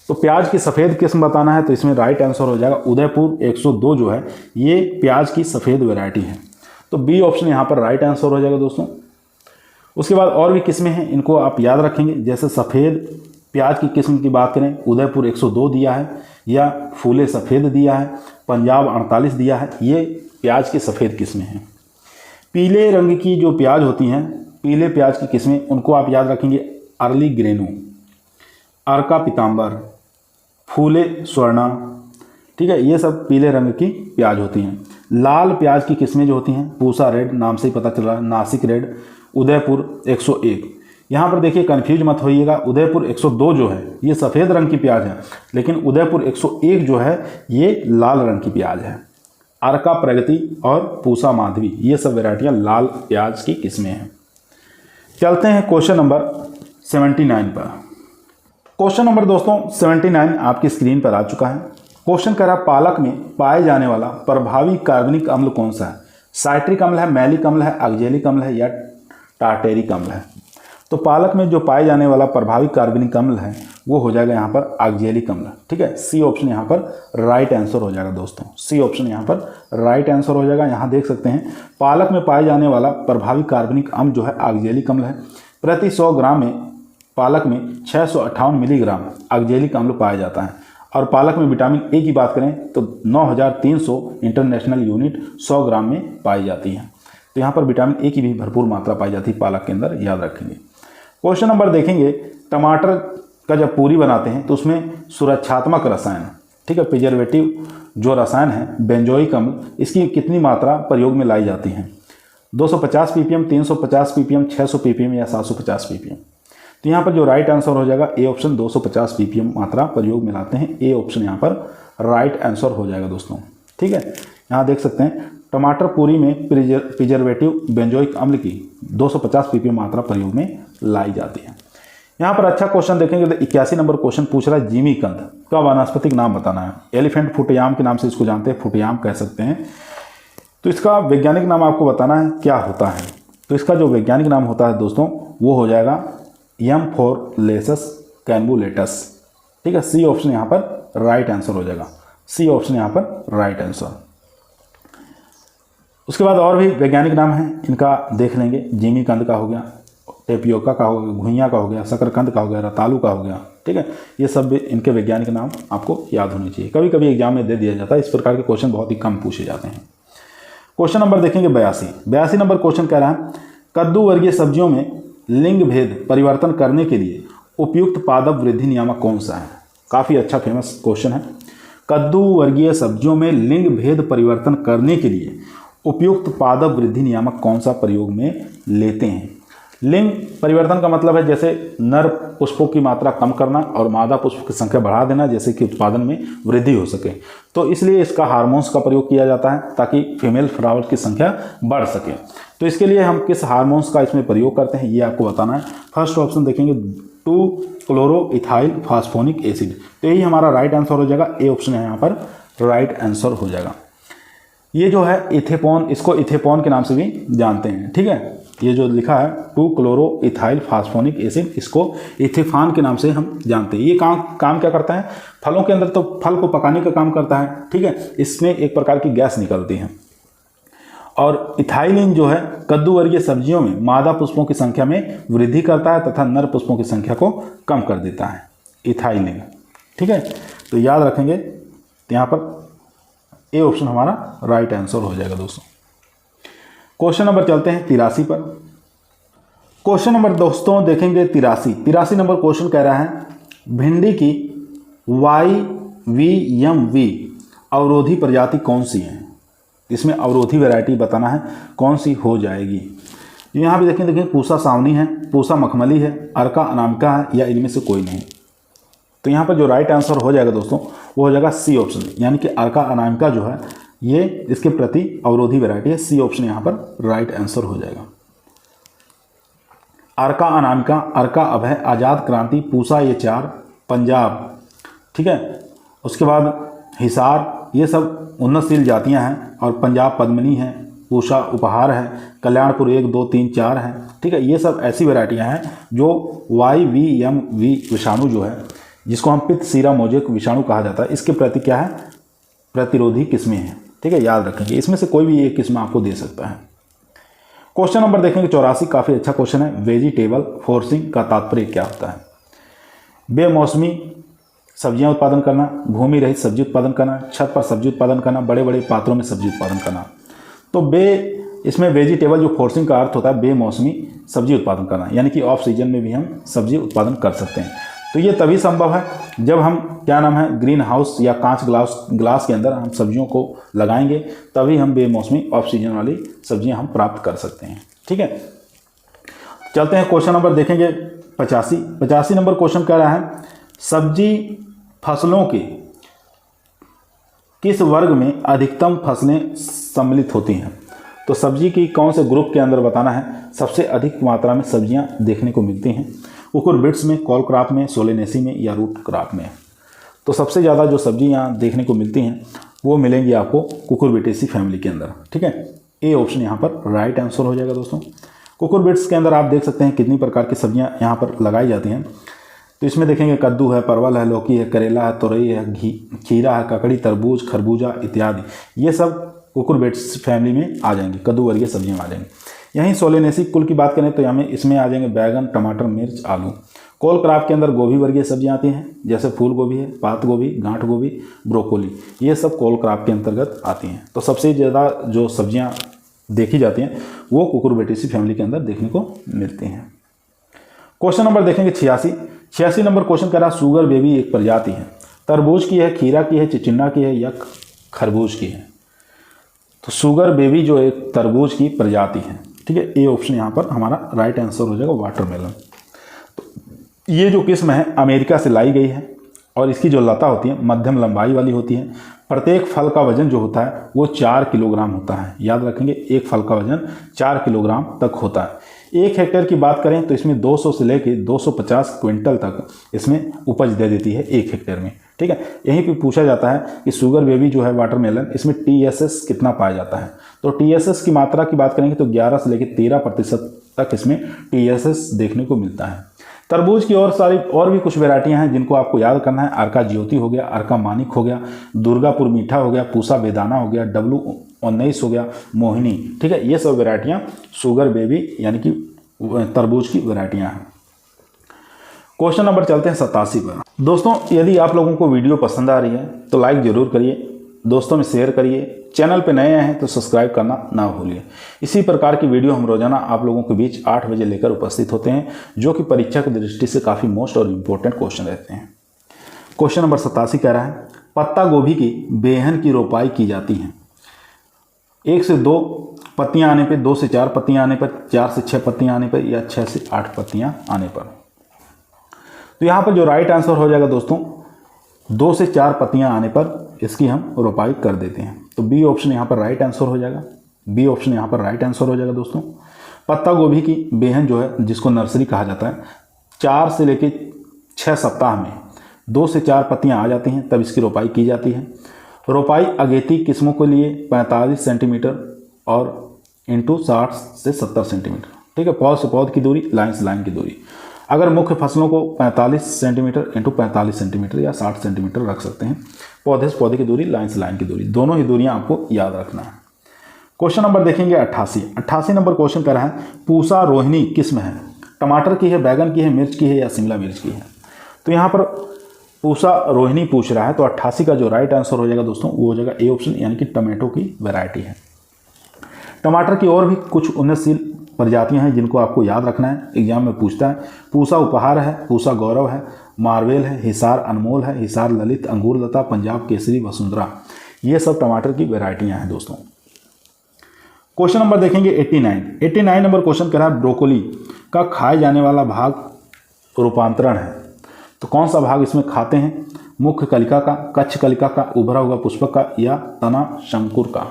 तो प्याज की सफ़ेद किस्म बताना है तो इसमें राइट आंसर हो जाएगा उदयपुर 102 जो है ये प्याज की सफ़ेद वैरायटी है। तो बी ऑप्शन यहाँ पर राइट आंसर हो जाएगा दोस्तों। उसके बाद और भी किस्में हैं, इनको आप याद रखेंगे। जैसे सफ़ेद प्याज की किस्म की बात करें, उदयपुर 102 दिया है, या फूले सफ़ेद दिया है, पंजाब 48 दिया है। ये प्याज की सफ़ेद किस्में हैं। पीले रंग की जो प्याज होती हैं, पीले प्याज की किस्में, उनको आप याद रखेंगे अर्ली ग्रेनो, अर्का पीताम्बर, फूले स्वर्णा। ठीक है, ये सब पीले रंग की प्याज होती हैं। लाल प्याज की किस्में जो होती हैं, पूसा रेड, नाम से ही पता चल रहा है, नासिक रेड, उदयपुर 101। यहाँ पर देखिए कंफ्यूज मत होइएगा, उदयपुर 102 जो है ये सफ़ेद रंग की प्याज है, लेकिन उदयपुर 101 जो है ये लाल रंग की प्याज है। अर्का प्रगति और पूसा माधवी ये सब वैरायटियाँ लाल प्याज की किस्में हैं। चलते हैं क्वेश्चन नंबर 79 पर। क्वेश्चन नंबर दोस्तों 79 आपकी स्क्रीन पर आ चुका है। क्वेश्चन कह रहा है पालक में पाए जाने वाला प्रभावी कार्बनिक अम्ल कौन सा है? साइट्रिक अम्ल है, मैलिक अम्ल है, ऑक्जेलिक अम्ल है, या टार्टेरिक अम्ल है? तो पालक में जो पाए जाने वाला प्रभावी कार्बनिक अम्ल है वो हो जाएगा यहाँ पर ऑक्जेलिक अम्ल। ठीक है, सी ऑप्शन यहाँ पर राइट आंसर हो जाएगा दोस्तों। सी ऑप्शन यहाँ पर राइट आंसर हो जाएगा। यहाँ देख सकते हैं पालक में पाए जाने वाला प्रभावी कार्बनिक अम्ल जो है ऑक्जेलिक अम्ल है। प्रति 100 ग्राम में पालक में 658 मिलीग्राम ऑक्जेलिक अम्ल पाया जाता है। और पालक में विटामिन ए की बात करें तो 9300 इंटरनेशनल यूनिट 100 ग्राम में पाई जाती है। तो यहाँ पर विटामिन ए की भी भरपूर मात्रा पाई जाती है पालक के अंदर, याद रखेंगे। क्वेश्चन नंबर देखेंगे, टमाटर का जब पूरी बनाते हैं तो उसमें सुरक्षात्मक रसायन, ठीक है, प्रिजर्वेटिव जो रसायन है बेंजोइक अम्ल, इसकी कितनी मात्रा प्रयोग में लाई जाती है? 250 ppm, 350 ppm, 600 ppm या 750 ppm? तो यहाँ पर जो राइट आंसर हो जाएगा ए ऑप्शन 250 ppm मात्रा प्रयोग में लाते हैं। ए ऑप्शन यहाँ पर राइट आंसर हो जाएगा दोस्तों। ठीक है, यहाँ देख सकते हैं टमाटर पूरी में प्रिजर्वेटिव बेंजोइक अम्ल की 250 ppm मात्रा प्रयोग में लाई जाती है। यहाँ पर अच्छा क्वेश्चन देखेंगे तो 81 नंबर क्वेश्चन पूछ रहा है जिमीकंद का वानस्पतिक नाम बताना है। एलिफेंट फुटयाम के नाम से इसको जानते हैं, फुटयाम कह सकते हैं। तो इसका वैज्ञानिक नाम आपको बताना है क्या होता है। तो इसका जो वैज्ञानिक नाम होता है दोस्तों वो हो जाएगा एम्फोरलेसस कैम्बुलेटस। ठीक है, सी ऑप्शन यहाँ पर राइट आंसर हो जाएगा। सी ऑप्शन यहाँ पर राइट आंसर। उसके बाद और भी वैज्ञानिक नाम हैं, इनका देख लेंगे। जिमीकंद का हो गया, टेपियोका का हो गया, घुइयाँ का हो गया, शकरकंद का हो गया, रतालू का हो गया। ठीक है, ये सब इनके वैज्ञानिक नाम आपको याद होने चाहिए। कभी कभी एग्जाम में दे दिया जाता है, इस प्रकार के क्वेश्चन बहुत ही कम पूछे जाते हैं। क्वेश्चन नंबर देखेंगे 82 नंबर क्वेश्चन कह रहा है कद्दू वर्गीय सब्जियों में लिंग भेद परिवर्तन करने के लिए उपयुक्त पादप वृद्धि नियामक कौन सा है? काफ़ी अच्छा फेमस क्वेश्चन है। कद्दू वर्गीय सब्जियों में लिंग भेद परिवर्तन करने के लिए उपयुक्त पादप वृद्धि नियामक कौन सा प्रयोग में लेते हैं? लिंग परिवर्तन का मतलब है जैसे नर पुष्पों की मात्रा कम करना और मादा पुष्प की संख्या बढ़ा देना, जैसे कि उत्पादन में वृद्धि हो सके। तो इसलिए इसका हार्मोन्स का प्रयोग किया जाता है ताकि फीमेल फ्लावर की संख्या बढ़ सके। तो इसके लिए हम किस हार्मोन्स का इसमें प्रयोग करते हैं ये आपको बताना है। फर्स्ट ऑप्शन देखेंगे 2-क्लोरोइथाइल फास्फोनिक एसिड। तो यही हमारा राइट आंसर हो जाएगा। ए ऑप्शन है यहाँ पर राइट आंसर हो जाएगा। ये जो है इथेपॉन, इसको इथेपॉन के नाम से भी जानते हैं। ठीक है, ये जो लिखा है 2 क्लोरो इथाइल फास्फोनिक एसिड, इसको इथेफान के नाम से हम जानते हैं। ये काम क्या करता है, फलों के अंदर तो फल को पकाने का काम करता है, ठीक है, इसमें एक प्रकार की गैस निकलती है। और इथाइलिन जो है कद्दू वर्गीय सब्जियों में मादा पुष्पों की संख्या में वृद्धि करता है तथा नर पुष्पों की संख्या को कम कर देता है, इथाइलिन, ठीक है। तो याद रखेंगे, तो यहाँ पर ए ऑप्शन हमारा राइट आंसर हो जाएगा दोस्तों। क्वेश्चन नंबर चलते हैं 83 पर। क्वेश्चन नंबर दोस्तों देखेंगे 83 नंबर क्वेश्चन कह रहा है भिंडी की YVMV अवरोधी प्रजाति कौन सी है। इसमें अवरोधी वैरायटी बताना है कौन सी हो जाएगी। यहाँ भी देखिए पूसा सावनी है, पूसा मखमली है, अर्का अनामिका है, या इनमें से कोई नहीं। तो यहाँ पर जो राइट आंसर हो जाएगा दोस्तों वो हो जाएगा सी ऑप्शन, यानी कि अर्का अनामिका जो है ये इसके प्रति अवरोधी वैरायटी है। सी ऑप्शन यहाँ पर राइट आंसर हो जाएगा। अर्का अनामिका, अर्का अभय, आज़ाद क्रांति, पूसा ये 4, पंजाब, ठीक है। उसके बाद हिसार, ये सब उन्नतशील जातियां हैं। और पंजाब पद्मिनी है, पूषा उपहार है, कल्याणपुर 1, 2, 3, 4 है, ठीक है। ये सब ऐसी वैरायटियां हैं जो YVMV विषाणु जो है, जिसको हम पित्त सीरा मोजेक विषाणु कहा जाता है, इसके प्रति क्या है, प्रतिरोधी किस्में हैं, ठीक है। याद रखेंगे, इसमें से कोई भी एक किस्म आपको दे सकता है। क्वेश्चन नंबर देखेंगे 84, काफ़ी अच्छा क्वेश्चन है। वेजिटेबल फोर्सिंग का तात्पर्य क्या होता है। बेमौसमी सब्जियां उत्पादन करना, भूमि रहित सब्जी उत्पादन करना, छत पर सब्जी उत्पादन करना, बड़े बड़े पात्रों में सब्जी उत्पादन करना। तो इसमें वेजिटेबल जो फोर्सिंग का अर्थ होता है बेमौसमी सब्जी उत्पादन करना, यानी कि ऑफ सीजन में भी हम सब्जी उत्पादन कर सकते हैं। तो ये तभी संभव है जब हम क्या नाम है ग्रीन हाउस या कांच ग्लास के अंदर हम सब्जियों को लगाएंगे, तभी हम बेमौसमी ऑफ सीजन वाली सब्जियां हम प्राप्त कर सकते हैं, ठीक है। चलते हैं क्वेश्चन नंबर देखेंगे 85 नंबर क्वेश्चन कह रहा है सब्जी फसलों के किस वर्ग में अधिकतम फसलें सम्मिलित होती हैं। तो सब्जी की कौन से ग्रुप के अंदर बताना है सबसे अधिक मात्रा में सब्जियां देखने को मिलती हैं। कुकुरबिट्स में, कॉल क्रॉप में, सोलेनेसी में या रूट क्रॉप में। तो सबसे ज़्यादा जो सब्जियां देखने को मिलती हैं वो मिलेंगी आपको कुकुरबिटेसी फैमिली के अंदर, ठीक है। ए ऑप्शन यहाँ पर राइट आंसर हो जाएगा दोस्तों। कुकुरबिट्स के अंदर आप देख सकते हैं कितनी प्रकार की सब्जियां यहाँ पर लगाई जाती हैं। तो इसमें देखेंगे कद्दू है, परवल है, लौकी है, करेला है, तोरई है, खीरा है, ककड़ी, तरबूज, खरबूजा इत्यादि, ये सब कुकुरबिट्स फैमिली में आ जाएंगे, कद्दू वर्गीय सब्जियां आ जाएंगी। यहीं सोलेनेसी कुल की बात करें तो हमें इसमें आ जाएंगे बैगन, टमाटर, मिर्च, आलू। कोल क्रॉप के अंदर गोभी वर्गीय सब्जियां आती हैं, जैसे फूल गोभी है, पात गोभी, गांठ गोभी, ब्रोकोली, ये सब कोल क्रॉप के अंतर्गत आती हैं। तो सबसे ज़्यादा जो सब्जियां देखी जाती हैं वो कुकुरबिटेसी फैमिली के अंदर देखने को मिलती हैं। क्वेश्चन नंबर देखेंगे 86 नंबर क्वेश्चन कह रहा है शुगर बेबी एक प्रजाति है, तरबूज की है, खीरा की है, चिचिण्डा की है या खरबूज की है। तो शुगर बेबी जो एक तरबूज की प्रजाति है, ठीक है। ए ऑप्शन यहाँ पर हमारा राइट आंसर हो जाएगा वाटरमेलन। तो ये जो किस्म है अमेरिका से लाई गई है और इसकी जो लता होती है मध्यम लंबाई वाली होती है। प्रत्येक फल का वजन जो होता है वो 4 किलोग्राम होता है। याद रखेंगे, एक फल का वजन 4 किलोग्राम तक होता है। 1 हेक्टेयर की बात करें तो इसमें 200 से लेकर 250 क्विंटल तक इसमें उपज दे देती है 1 हेक्टेयर में, ठीक है। यहीं पे पूछा जाता है कि शुगर बेबी जो है वाटरमेलन, इसमें TSS कितना पाया जाता है। तो TSS की मात्रा की बात करेंगे तो 11 से लेकर 13% तक इसमें TSS देखने को मिलता है। तरबूज की और भी कुछ वैरायटियां हैं जिनको आपको याद करना है। अर्का ज्योति हो गया, अर्का मानिक हो गया, दुर्गापुर मीठा हो गया, पूसा बेदाना हो गया, W19 हो गया, मोहिनी, ठीक है। ये सब वैरायटियां शुगर बेबी यानी कि तरबूज की वैरायटियां हैं। क्वेश्चन नंबर चलते हैं 87 पर। दोस्तों यदि आप लोगों को वीडियो पसंद आ रही है तो लाइक जरूर करिए, दोस्तों में शेयर करिए, चैनल पे नए आए हैं तो सब्सक्राइब करना ना भूलिए। इसी प्रकार की वीडियो हम रोजाना आप लोगों के बीच 8 बजे लेकर उपस्थित होते हैं, जो कि परीक्षा की दृष्टि से काफ़ी मोस्ट और इम्पोर्टेंट क्वेश्चन रहते हैं। क्वेश्चन नंबर 87 कह रहा है पत्ता गोभी की बेहन की रोपाई की जाती है। 1 से 2 पत्तियां आने पर, 2 से 4 पत्तियां आने पर, 4 से 6 पत्तियां आने पर या 6 से 8 पत्तियां आने पर। तो यहाँ पर जो राइट आंसर हो जाएगा दोस्तों 2 से 4 पत्तियां आने पर इसकी हम रोपाई कर देते हैं। तो बी ऑप्शन यहाँ पर राइट आंसर हो जाएगा। बी ऑप्शन यहाँ पर राइट आंसर हो जाएगा दोस्तों। पत्ता गोभी की बेहन जो है जिसको नर्सरी कहा जाता है, 4 से लेकर 6 सप्ताह में 2 से 4 पत्तियां आ जाती हैं, तब इसकी रोपाई की जाती है। रोपाई अगेती किस्मों के लिए 45 सेंटीमीटर और इंटू 60 से 70 सेंटीमीटर, ठीक है, पौध से पौध की दूरी, लाइन से लाइन की दूरी। अगर मुख्य फसलों को 45 सेंटीमीटर इंटू 45 सेंटीमीटर या 60 सेंटीमीटर रख सकते हैं। पौधे से पौधे की दूरी, लाइन से लाइन की दूरी, दोनों ही दूरियां आपको याद रखना है। क्वेश्चन नंबर देखेंगे 88 नंबर क्वेश्चन कह रहा है पूसा रोहिणी किस्म है, टमाटर की है, बैगन की है, मिर्च की है या शिमला मिर्च की है। तो यहाँ पर पूसा रोहिणी पूछ रहा है, तो 88 का जो राइट आंसर हो जाएगा दोस्तों वो हो जाएगा ए ऑप्शन, यानी कि टमाटो की वैरायटी है। टमाटर की और भी कुछ उन्नतशील प्रजातियां हैं जिनको आपको याद रखना है, एग्जाम में पूछता है। पूसा उपहार है, पूसा गौरव है, मार्वेल है, हिसार अनमोल है, हिसार ललित, अंगूर लता, पंजाब केसरी, वसुंधरा, ये सब टमाटर की वैरायटियां हैं दोस्तों। क्वेश्चन नंबर देखेंगे 89 नंबर क्वेश्चन कह रहा है ब्रोकोली का खाए जाने वाला भाग रूपांतरण है, तो कौन सा भाग इसमें खाते हैं? मुख्य कलिका का, कच्छ कलिका का, उभरा हुआ पुष्पक का या तना शंकुर का।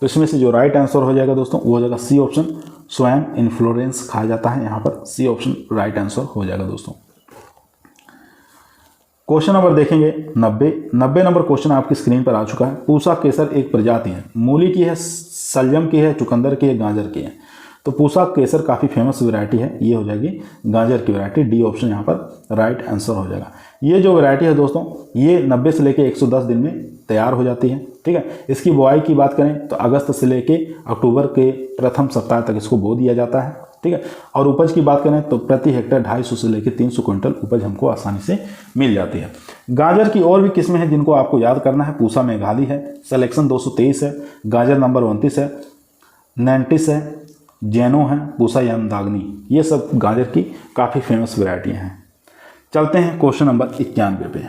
तो इसमें से जो राइट आंसर हो जाएगा दोस्तों वो हो जाएगा सी ऑप्शन, स्वयं इन्फ्लोरेंस खाया जाता है, यहाँ पर सी ऑप्शन राइट आंसर हो जाएगा दोस्तों। क्वेश्चन नंबर देखेंगे 90 नंबर क्वेश्चन आपकी स्क्रीन पर आ चुका है। पूसा केसर एक प्रजाति है, मूली की है, सलजम की है, चुकंदर की है, गाजर की है। तो पूसा केसर काफ़ी फेमस वैरायटी है, ये हो जाएगी गाजर की वैरायटी, डी ऑप्शन यहाँ पर राइट आंसर हो जाएगा। ये जो वैरायटी है दोस्तों ये 90 से लेके 110 दिन में तैयार हो जाती है, ठीक है। इसकी बुआई की बात करें तो अगस्त से लेके अक्टूबर के प्रथम सप्ताह तक इसको बो दिया जाता है, ठीक है। और उपज की बात करें तो प्रति हेक्टेयर 250 से लेकर 300 क्विंटल उपज हमको आसानी से मिल जाती है। गाजर की और भी किस्में हैं जिनको आपको याद करना है। पूसा मेघाली है, सिलेक्शन 223 है, गाजर नंबर 29 है, नैंटिस है, जैनो है, पूसा यमदाग्नि, ये सब गाजर की काफ़ी फेमस वैरायटियाँ हैं। चलते हैं क्वेश्चन नंबर 91 पे।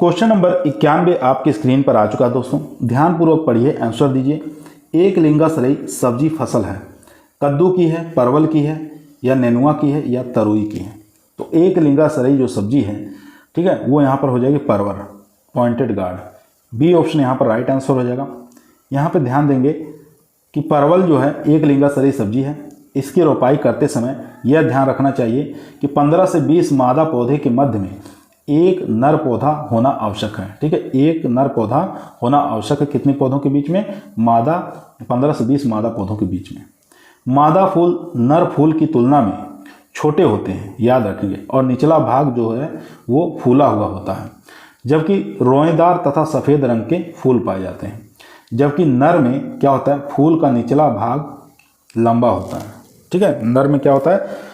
क्वेश्चन नंबर 91 आपकी स्क्रीन पर आ चुका है दोस्तों, ध्यानपूर्वक पढ़िए, आंसर दीजिए। एक लिंगाश्रयी सब्जी फसल है, कद्दू की है, परवल की है या नेनुआ की है या तरोई की है। तो एक लिंगाश्रयी जो सब्जी है, ठीक है, वो यहाँ पर हो जाएगी परवल, पॉइंटेड गार्ड, बी ऑप्शन यहाँ पर राइट आंसर हो जाएगा। यहाँ पर ध्यान देंगे कि परवल जो है एक लिंगाश्रयी सब्जी है, इसकी रोपाई करते समय यह ध्यान रखना चाहिए कि 15 से 20 मादा पौधे के मध्य में एक नर पौधा होना आवश्यक है, ठीक है। एक नर पौधा होना आवश्यक है, कितने पौधों के बीच में? मादा, 15 से 20 मादा पौधों के बीच में। मादा फूल नर फूल की तुलना में छोटे होते हैं, याद रखेंगे, और निचला भाग जो है वो फूला हुआ होता है, जबकि रोएदार तथा सफ़ेद रंग के फूल पाए जाते हैं। जबकि नर में क्या होता है, फूल का निचला भाग लंबा होता है, ठीक है। नर में क्या होता है,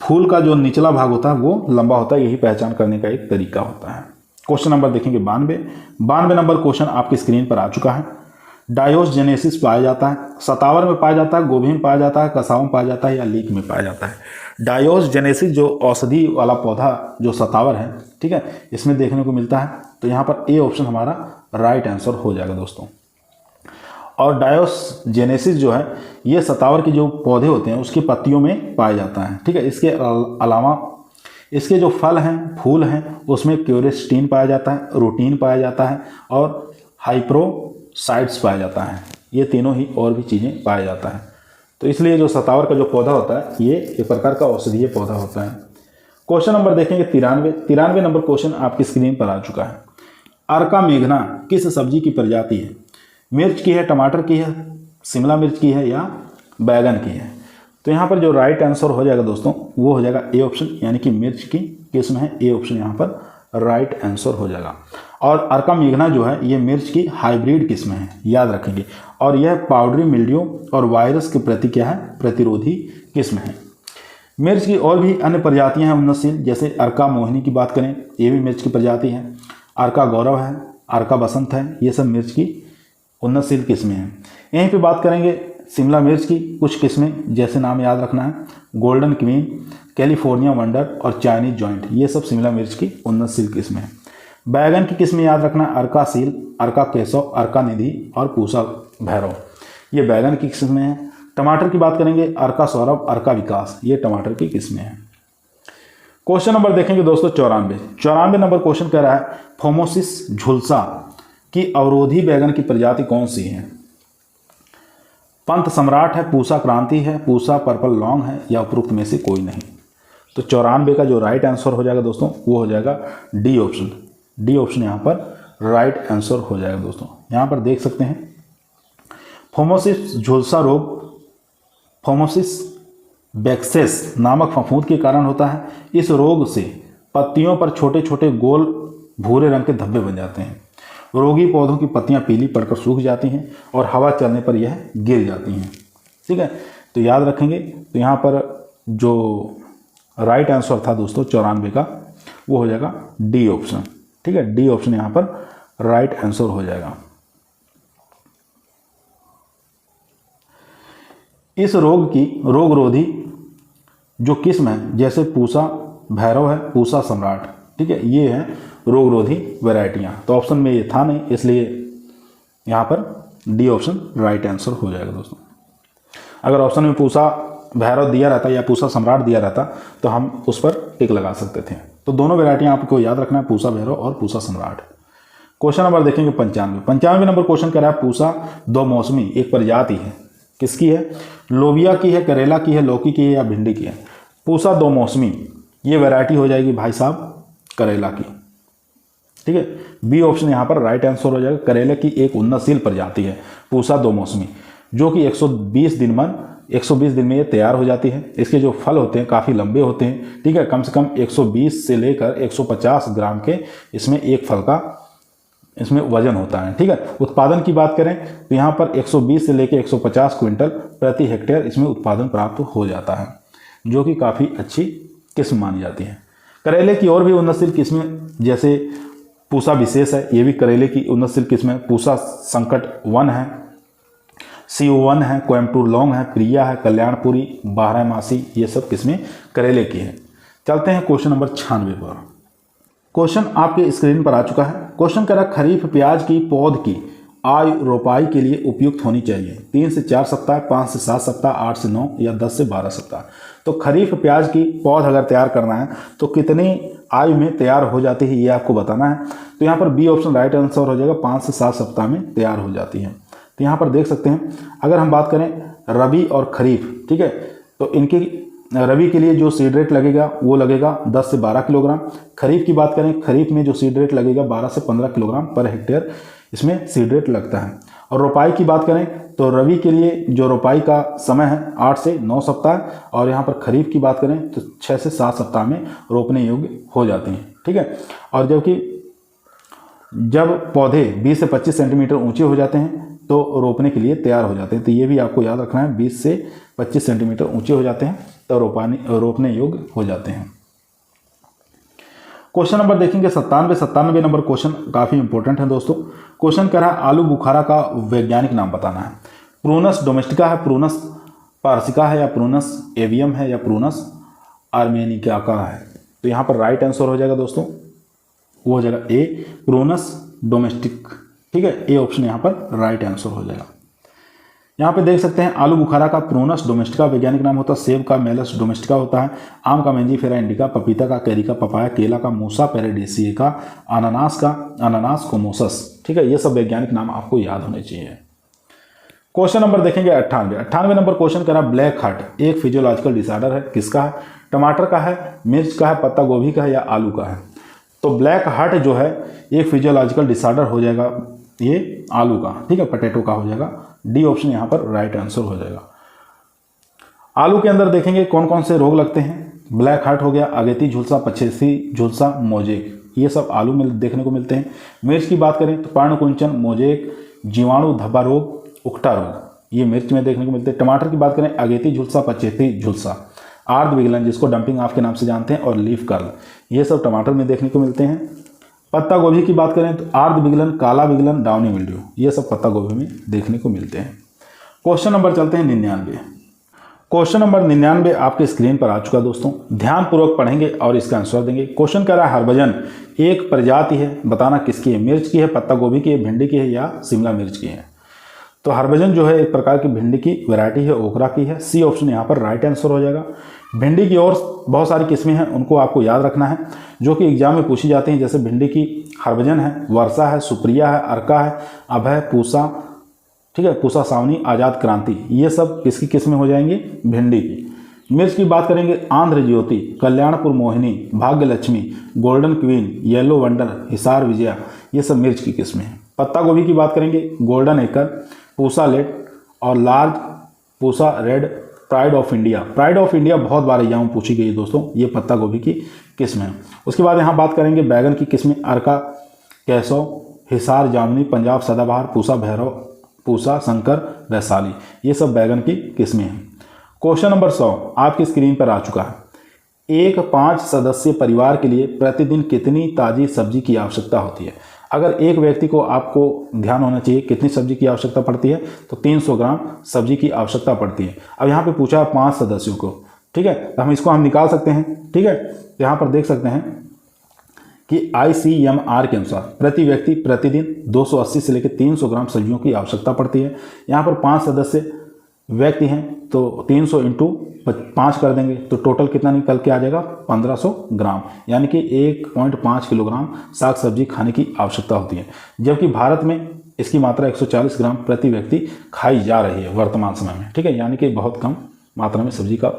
फूल का जो निचला भाग होता है वो लंबा होता है, यही पहचान करने का एक तरीका होता है। क्वेश्चन नंबर देखेंगे 92 नंबर क्वेश्चन आपकी स्क्रीन पर आ चुका है। डायोस जेनेसिस पाया जाता है, सतावर में पाया जाता है, गोभी में पाया जाता है, कसाव में पाया जाता है या लीक में पाया जाता है। डायोस जेनेसिस जो औषधि वाला पौधा जो सतावर है, ठीक है, इसमें देखने को मिलता है, तो यहाँ पर ए ऑप्शन हमारा राइट आंसर हो जाएगा दोस्तों। और डायोस जेनेसिस जो है ये सतावर के जो पौधे होते हैं उसकी पत्तियों में पाया जाता है, ठीक है। इसके अलावा इसके जो फल हैं, फूल हैं, उसमें क्यूरेस्टीन पाया जाता है, रूटीन पाया जाता है और हाइप्रोसाइड्स पाया जाता है। ये तीनों ही और भी चीज़ें पाया जाता है। तो इसलिए जो सतावर का जो पौधा होता है ये एक प्रकार का औषधीय पौधा होता है। क्वेश्चन नंबर देखेंगे 93 नंबर क्वेश्चन आपकी स्क्रीन पर आ चुका है। अर्का मेघना किस सब्जी की प्रजाति है? मिर्च की है, टमाटर की है, शिमला मिर्च की है या बैगन की है। तो यहाँ पर जो राइट आंसर हो जाएगा दोस्तों वो हो जाएगा ए ऑप्शन, यानी कि मिर्च की किस्म है, ए ऑप्शन यहाँ पर राइट आंसर हो जाएगा। और अर्का मेघना जो है ये मिर्च की हाइब्रिड किस्म है, याद रखेंगे। और यह पाउडरी मिल्ड्यू और वायरस के प्रति क्या है, प्रतिरोधी किस्म है। मिर्च की और भी अन्य प्रजातियां हैं उन्नतशील, जैसे अर्का मोहिनी की बात करें, ये भी मिर्च की प्रजाति है। अर्का गौरव है, अर्का बसंत है, ये सब मिर्च की उन्नतशील किस्में हैं। यहीं पे बात करेंगे शिमला मिर्च की कुछ किस्में, जैसे नाम याद रखना है, गोल्डन क्वीन, कैलिफोर्निया वंडर और चाइनीज जॉइंट, ये सब शिमला मिर्च की उन्नतशील किस्में हैं। बैगन की किस्में याद रखना है, अर्का सील, अर्का केशव, अर्का निधि और पूसा भैरव, ये बैगन की किस्में हैं। टमाटर की बात करेंगे, अर्का सौरभ, अर्का विकास, ये टमाटर की किस्में हैं। क्वेश्चन नंबर देखेंगे दोस्तों 94 नंबर क्वेश्चन कह रहा है फोमोसिस झुलसा की अवरोधी बैगन की प्रजाति कौन सी है? पंत सम्राट है, पूसा क्रांति है, पूसा पर्पल लॉन्ग है या उपरोक्त में से कोई नहीं। तो 94 का जो राइट आंसर हो जाएगा दोस्तों वो हो जाएगा डी ऑप्शन, डी ऑप्शन यहाँ पर राइट आंसर हो जाएगा दोस्तों। यहाँ पर देख सकते हैं फोमोसिस झुलसा रोग फोमोसिस बैक्सेस नामक फफूंद के कारण होता है। इस रोग से पत्तियों पर छोटे छोटे गोल भूरे रंग के धब्बे बन जाते हैं। रोगी पौधों की पत्तियां पीली पड़कर सूख जाती हैं और हवा चलने पर यह गिर जाती हैं। ठीक है, तो याद रखेंगे। तो यहाँ पर जो राइट आंसर था दोस्तों 94 का, वो हो जाएगा डी ऑप्शन। ठीक है, डी ऑप्शन यहाँ पर राइट आंसर हो जाएगा। इस रोग की रोगरोधी जो किस्म है, जैसे पूसा भैरव है, पूसा सम्राट, ठीक है, ये है रोगरोधी वैरायटियाँ। तो ऑप्शन में ये था नहीं, इसलिए यहाँ पर डी ऑप्शन राइट आंसर हो जाएगा दोस्तों। अगर ऑप्शन में पूसा भैरव दिया रहता या पूसा सम्राट दिया रहता तो हम उस पर टिक लगा सकते थे। तो दोनों वैरायटियाँ आपको याद रखना है, पूसा भैरव और पूसा सम्राट। क्वेश्चन नंबर देखेंगे 95 नंबर क्वेश्चन कह रहा है पूसा दो मौसमी एक प्रजाति है, किसकी है? लोबिया की है, करेला की है, लौकी की है या भिंडी की है? पूसा दो मौसमी ये वैरायटी हो जाएगी भाई साहब करेला की। ठीक है, बी ऑप्शन यहाँ पर राइट आंसर हो जाएगा। करेले की एक उन्नतशील प्रजाति है पूसा दो मौसमी, जो कि 120 दिन में ये तैयार हो जाती है। इसके जो फल होते हैं काफ़ी लंबे होते हैं। ठीक है, कम से कम 120 से लेकर 150 ग्राम के इसमें एक फल का इसमें वजन होता है। ठीक है, उत्पादन की बात करें तो यहाँ पर 120 से लेकर 150 क्विंटल प्रति हेक्टेयर इसमें उत्पादन प्राप्त हो जाता है, जो कि काफ़ी अच्छी किस्म मानी जाती है। करेले की और भी उन्नतशील किस्में जैसे पूसा विशेष है, ये भी करेले की उन्नतशील किस्म है। पूसा संकट 1 है, CO1 है, कोयम्बटूर लौंग है, प्रिया है, कल्याणपुरी, बारहमासी, ये सब किस्में करेले की है। चलते हैं क्वेश्चन नंबर 96 पर। क्वेश्चन आपके स्क्रीन पर आ चुका है। क्वेश्चन कह रहा है खरीफ प्याज की पौध की आयु रोपाई के लिए उपयुक्त होनी चाहिए 3 से 4 सप्ताह, 5 से 7 सप्ताह, 8 से 9 या 10 से 12 सप्ताह। तो खरीफ प्याज की पौध अगर तैयार करना है तो कितनी आयु में तैयार हो जाती है ये आपको बताना है। तो यहाँ पर बी ऑप्शन राइट आंसर हो जाएगा, 5 से 7 सप्ताह में तैयार हो जाती है। तो यहाँ पर देख सकते हैं, अगर हम बात करें रबी और खरीफ, ठीक है, तो इनकी रबी के लिए जो सीड रेट लगेगा वो लगेगा 10 से 12 किलोग्राम। खरीफ की बात करें, खरीफ में जो सीड रेट लगेगा 12 से 15 किलोग्राम पर हेक्टेयर इसमें सीड रेट लगता है। और रोपाई की बात करें तो रबी के लिए जो रोपाई का समय है 8 से 9 सप्ताह, और यहाँ पर खरीफ की बात करें तो 6 से 7 सप्ताह में रोपने योग्य हो जाते हैं। ठीक है, और जब पौधे 20 से 25 सेंटीमीटर ऊंचे हो जाते हैं तो रोपने के लिए तैयार हो जाते हैं। तो ये भी आपको याद रखना है, 20 से 25 सेंटीमीटर ऊंचे हो जाते हैं तो रोपने योग्य हो जाते हैं। क्वेश्चन नंबर देखेंगे 97 नंबर क्वेश्चन काफ़ी इंपॉर्टेंट है दोस्तों। क्वेश्चन कह रहा है आलू बुखारा का वैज्ञानिक नाम बताना है। प्रूनस डोमेस्टिका है, प्रूनस पार्सिका है, या प्रूनस एवियम है, या प्रूनस आर्मेनिका का है? तो यहाँ पर राइट आंसर हो जाएगा दोस्तों, वो हो जाएगा ए प्रूनस डोमेस्टिक। ठीक है, ए ऑप्शन यहाँ पर राइट आंसर हो जाएगा। यहाँ पे देख सकते हैं आलू बुखारा का प्रूनस डोमेस्टिका वैज्ञानिक नाम होता है, सेब का मेलस डोमेस्टिका होता है, आम का मेंजीफेरा इंडिका, पपीता का कैरिका पपाया, केला का मूसा पेरेडिसिका, अनानास का अनानास कोमोसस। ठीक है, ये सब वैज्ञानिक नाम आपको याद होने चाहिए। क्वेश्चन नंबर देखेंगे 98 नंबर क्वेश्चन कह रहा है ब्लैक हार्ट एक फिजियोलॉजिकल डिसऑर्डर है, किसका है? टमाटर का है, मिर्च का है, पत्ता गोभी का है, या आलू का है? तो ब्लैक हार्ट जो है एक फिजियोलॉजिकल डिसऑर्डर हो जाएगा ये आलू का। ठीक है, पोटैटो का हो जाएगा। डी ऑप्शन यहाँ पर राइट आंसर हो जाएगा। आलू के अंदर देखेंगे कौन कौन से रोग लगते हैं। ब्लैक हार्ट हो गया, अगेती झुलसा, पछेसी झुलसा, मोजेक, ये सब आलू में देखने को मिलते हैं। मिर्च की बात करें तो पर्णकुंचन, मोजेक, जीवाणु धब्बा रोग, उकटा रोग, ये मिर्च में देखने को मिलते हैं। टमाटर की बात करें अगेती झुलसा, पछेसी झुलसा, आर्ध विगलन जिसको डंपिंग ऑफ के नाम से जानते हैं, और लीफ कर्ल, ये सब टमाटर में देखने को मिलते हैं। पत्ता गोभी की बात करें तो आर्ध विगलन, काला विगलन, डाउनी मिल्ड्यू, ये सब पत्ता गोभी में देखने को मिलते हैं। क्वेश्चन नंबर चलते हैं 99। क्वेश्चन नंबर 99 आपके स्क्रीन पर आ चुका दोस्तों, ध्यानपूर्वक पढ़ेंगे और इसका आंसर देंगे। क्वेश्चन कह रहा है हरभजन एक प्रजाति है, बताना किसकी है? मिर्च की है, पत्ता गोभी की है, भिंडी की है, या शिमला मिर्च की है? तो हरभजन जो है एक प्रकार की भिंडी की वैरायटी है, ओकरा की है। सी ऑप्शन यहाँ पर राइट आंसर हो जाएगा। भिंडी की और बहुत सारी किस्में हैं, उनको आपको याद रखना है जो कि एग्जाम में पूछी जाती हैं। जैसे भिंडी की हरभजन है, वर्षा है, सुप्रिया है, अर्का है, अभय, पूसा, ठीक है, पूसा सावनी, आज़ाद क्रांति, ये सब किसकी किस्में हो जाएंगी? भिंडी की। मिर्च की बात करेंगे आंध्र ज्योति, कल्याणपुर मोहिनी, भाग्य Lakshmi, golden queen, yellow wonder, Hisar Vijaya, ये सब मिर्च की किस्में हैं। पत्ता गोभी की बात करेंगे गोल्डन एकर, पूसा लेट और large Pusa red pride of India. Pride of India बहुत बार एग्जाम पूछी गई है दोस्तों, ये पत्ता गोभी की किस्म है। उसके बाद यहाँ बात करेंगे बैगन की किस्में, अर्का, कैसो, हिसार, जामुनी, पंजाब सदाबहार, पूसा भैरव, पूसा, शंकर, वैशाली, ये सब बैगन की किस्में हैं। क्वेश्चन नंबर 100 आपकी स्क्रीन पर आ चुका है। एक 5 सदस्यीय परिवार के लिए प्रतिदिन कितनी ताज़ी सब्जी की आवश्यकता होती है? अगर एक व्यक्ति को, आपको ध्यान होना चाहिए कितनी सब्जी की आवश्यकता पड़ती है, तो 300 ग्राम सब्जी की आवश्यकता पड़ती है। अब यहाँ पे पूछा है 5 सदस्यों को, ठीक है, तो हम इसको निकाल सकते हैं, ठीक है। तो यहाँ पर देख सकते हैं कि ICMR के अनुसार प्रति व्यक्ति प्रतिदिन 280 से लेकर 300 ग्राम सब्जियों की आवश्यकता पड़ती है। यहाँ पर 5 सदस्य व्यक्ति हैं तो 300 इंटू 5 कर देंगे तो टोटल कितना निकल के आ जाएगा, 1500 ग्राम, यानी कि 1.5 किलोग्राम साग सब्जी खाने की आवश्यकता होती है। जबकि भारत में इसकी मात्रा 140 ग्राम प्रति व्यक्ति खाई जा रही है वर्तमान समय में, ठीक है, यानी कि बहुत कम मात्रा में सब्जी का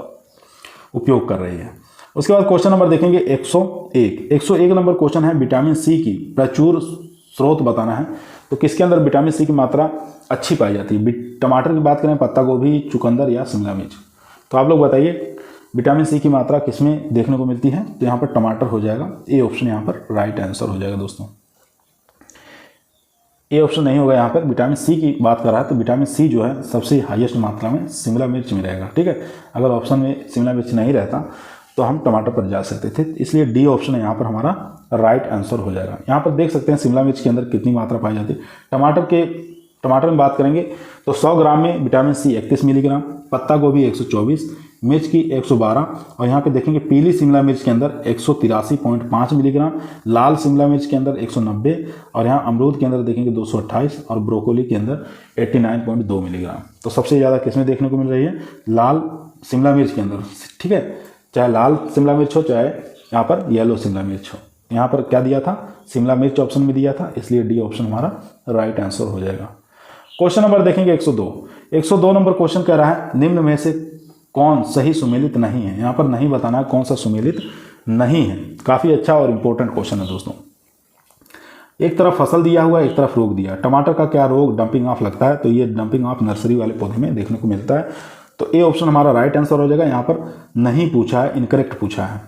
उपयोग कर रही है। उसके बाद क्वेश्चन नंबर देखेंगे 101 नंबर क्वेश्चन है, विटामिन सी की प्रचुर स्रोत बताना है। तो किसके अंदर विटामिन सी की मात्रा अच्छी पाई जाती है? टमाटर की बात करें, पत्ता गोभी, चुकंदर या शिमला मिर्च? तो आप लोग बताइए विटामिन सी की मात्रा किसमें देखने को मिलती है? तो यहाँ पर टमाटर हो जाएगा, ए ऑप्शन यहाँ पर राइट आंसर हो जाएगा दोस्तों। ए ऑप्शन नहीं होगा, यहाँ पर विटामिन सी की बात कर रहा है तो विटामिन सी जो है सबसे हाईएस्ट मात्रा में शिमला मिर्च में रहेगा, ठीक है। अगर ऑप्शन में शिमला मिर्च नहीं रहता तो हम टमाटर पर जा सकते थे, इसलिए डी ऑप्शन है यहाँ पर हमारा राइट आंसर हो जाएगा। यहाँ पर देख सकते हैं शिमला मिर्च के अंदर कितनी मात्रा पाई जाती है। टमाटर में बात करेंगे तो 100 ग्राम में विटामिन सी 31 मिलीग्राम, पत्ता गोभी 124, मिर्च की 112, और यहाँ पे देखेंगे पीली शिमला मिर्च के अंदर 183.5 मिलीग्राम, लाल शिमला मिर्च के अंदर 190, और यहाँ अमरूद के अंदर देखेंगे 228, और ब्रोकोली के अंदर 89.2 मिलीग्राम। तो सबसे ज़्यादा किसमें देखने को मिल रही है? लाल शिमला मिर्च के अंदर, ठीक है, चाहे लाल शिमला मिर्च हो चाहे यहाँ पर येलो शिमला मिर्च हो। यहाँ पर क्या दिया था? शिमला मिर्च ऑप्शन में दिया था, इसलिए डी ऑप्शन हमारा राइट आंसर हो जाएगा। क्वेश्चन नंबर देखेंगे 102 नंबर क्वेश्चन कह रहा है, निम्न में से कौन सही सुमेलित नहीं है? यहाँ पर नहीं बताना है कौन सा सुमेलित नहीं है। काफ़ी अच्छा और इम्पोर्टेंट क्वेश्चन है दोस्तों। एक तरफ फसल दिया हुआ है, एक तरफ रोग दिया। टमाटर का क्या रोग डंपिंग ऑफ लगता है? तो ये डंपिंग ऑफ नर्सरी वाले पौधे में देखने को मिलता है, तो ए ऑप्शन हमारा राइट आंसर हो जाएगा। यहाँ पर नहीं पूछा है, इनकरेक्ट पूछा है।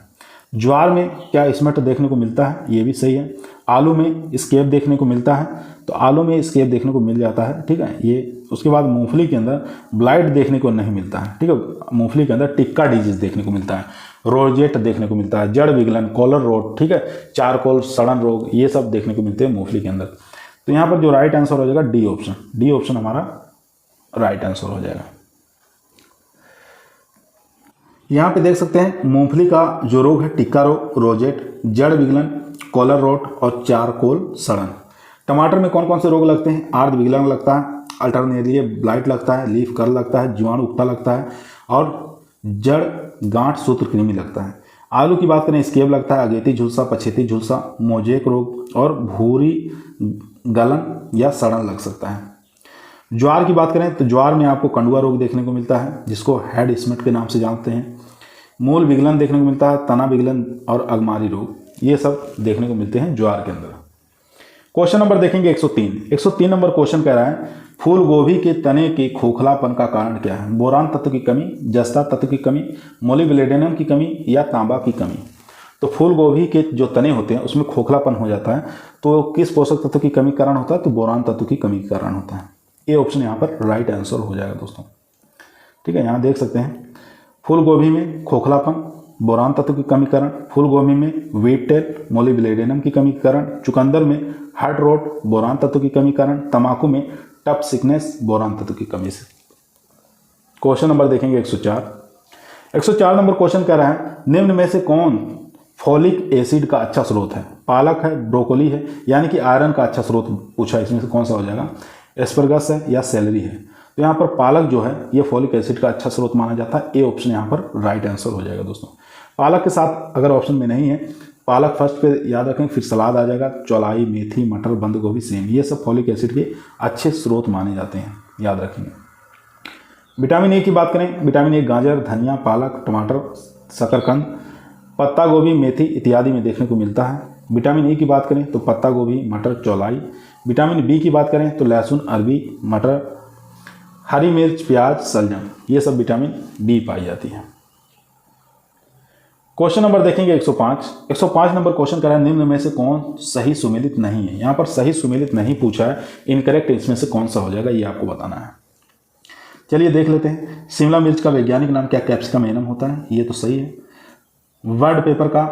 ज्वार में क्या स्मट देखने को मिलता है? ये भी सही है। आलू में स्केब देखने को मिलता है, तो आलू में स्केब देखने को मिल जाता है, ठीक है ये। उसके बाद मूंगफली के अंदर ब्लाइट देखने को नहीं मिलता है, ठीक है। मूंगफली के अंदर टिक्का डिजीज देखने को मिलता है, रोजेट देखने को मिलता है, जड़ विगलन, कॉलर रोग, ठीक है, चारकोल सड़न रोग, ये सब देखने को मिलते हैं मूंगफली के अंदर। तो यहाँ पर जो राइट आंसर हो जाएगा डी ऑप्शन। डी ऑप्शन हमारा राइट आंसर हो जाएगा। यहाँ पे देख सकते हैं मूंगफली का जो रोग है टिक्का रोग, रोजेट, जड़ विगलन, कॉलर रोट और चारकोल सड़न। टमाटर में कौन कौन से रोग लगते हैं? आर्द्र विगलन लगता है, अल्टरनेरिया ब्लाइट लगता है, लीफ कर्ल लगता है, जीवाणु उगता लगता है, और जड़ गांठ सूत्रकृमि लगता है। आलू की बात करें स्केब लगता है, अगेती झुलसा, पछेती झुलसा, मोजेक रोग और भूरी गलन या सड़न लग सकता है। ज्वार की बात करें तो ज्वार में आपको कंडुआ रोग देखने को मिलता है, जिसको हेड स्मिट के नाम से जानते हैं। मूल विगलन देखने को मिलता है, तना विगलन और अगमारी रोग, ये सब देखने को मिलते हैं ज्वार के अंदर। क्वेश्चन नंबर देखेंगे 103 नंबर क्वेश्चन कह रहा है, फूल गोभी के तने के खोखलापन का कारण क्या है? बोरान तत्व की कमी, जस्ता तत्व की कमी, मोलिब्डेनम की कमी या तांबा की कमी? तो फूल गोभी के जो तने होते हैं उसमें खोखलापन हो जाता है, तो किस पोषक तत्व की कमी कारण होता है? तो बोरान तत्व की कमी के कारण होता है। ये ऑप्शन यहाँ पर राइट आंसर हो जाएगा दोस्तों, ठीक है। यहाँ देख सकते हैं फूल गोभी में खोखलापन, बोरान तत्व की कमी कारण, फूल गोभी में वीट टेल, मोलिब्डेनम की कमी के कारण, चुकंदर में हार्ट रोट, बोरान तत्व की कमी कारण, तंबाकू में टप सिकनेस, बोरान तत्व की कमी से। क्वेश्चन नंबर देखेंगे 104 नंबर क्वेश्चन कह रहा है, निम्न में से कौन फॉलिक एसिड का अच्छा स्रोत है? पालक है, ब्रोकोली है, यानी कि आयरन का अच्छा स्रोत पूछा है, इसमें से कौन सा हो जाएगा? एस्परगस है या सेलरी है? तो यहाँ पर पालक जो है ये फॉलिक एसिड का अच्छा स्रोत माना जाता है। ए ऑप्शन यहाँ पर राइट आंसर हो जाएगा दोस्तों। पालक के साथ अगर ऑप्शन में नहीं है, पालक फर्स्ट पे याद रखें, फिर सलाद आ जाएगा, चौलाई, मेथी, मटर, बंद गोभी, सेम, ये सब फॉलिक एसिड के अच्छे स्रोत माने जाते हैं, याद रखेंगे। विटामिन ए की बात करें, विटामिन ए गाजर, धनिया, पालक, टमाटर, शकरकंद, पत्ता गोभी, मेथी इत्यादि में देखने को मिलता है। विटामिन ए की बात करें तो पत्ता गोभी, मटर, चौलाई। विटामिन बी की बात करें तो लहसुन, अरबी, मटर, हरी मिर्च, प्याज, शलजम, ये सब विटामिन बी पाई जाती है। क्वेश्चन नंबर देखेंगे 105 नंबर क्वेश्चन करा है, निम्न में से कौन सही सुमेलित नहीं है। यहाँ पर सही सुमेलित नहीं पूछा है, इनकरेक्ट इसमें से कौन सा हो जाएगा ये आपको बताना है। चलिए देख लेते हैं। शिमला मिर्च का वैज्ञानिक नाम क्या कैप्सिकम एनम होता है, ये तो सही है। वर्ड पेपर का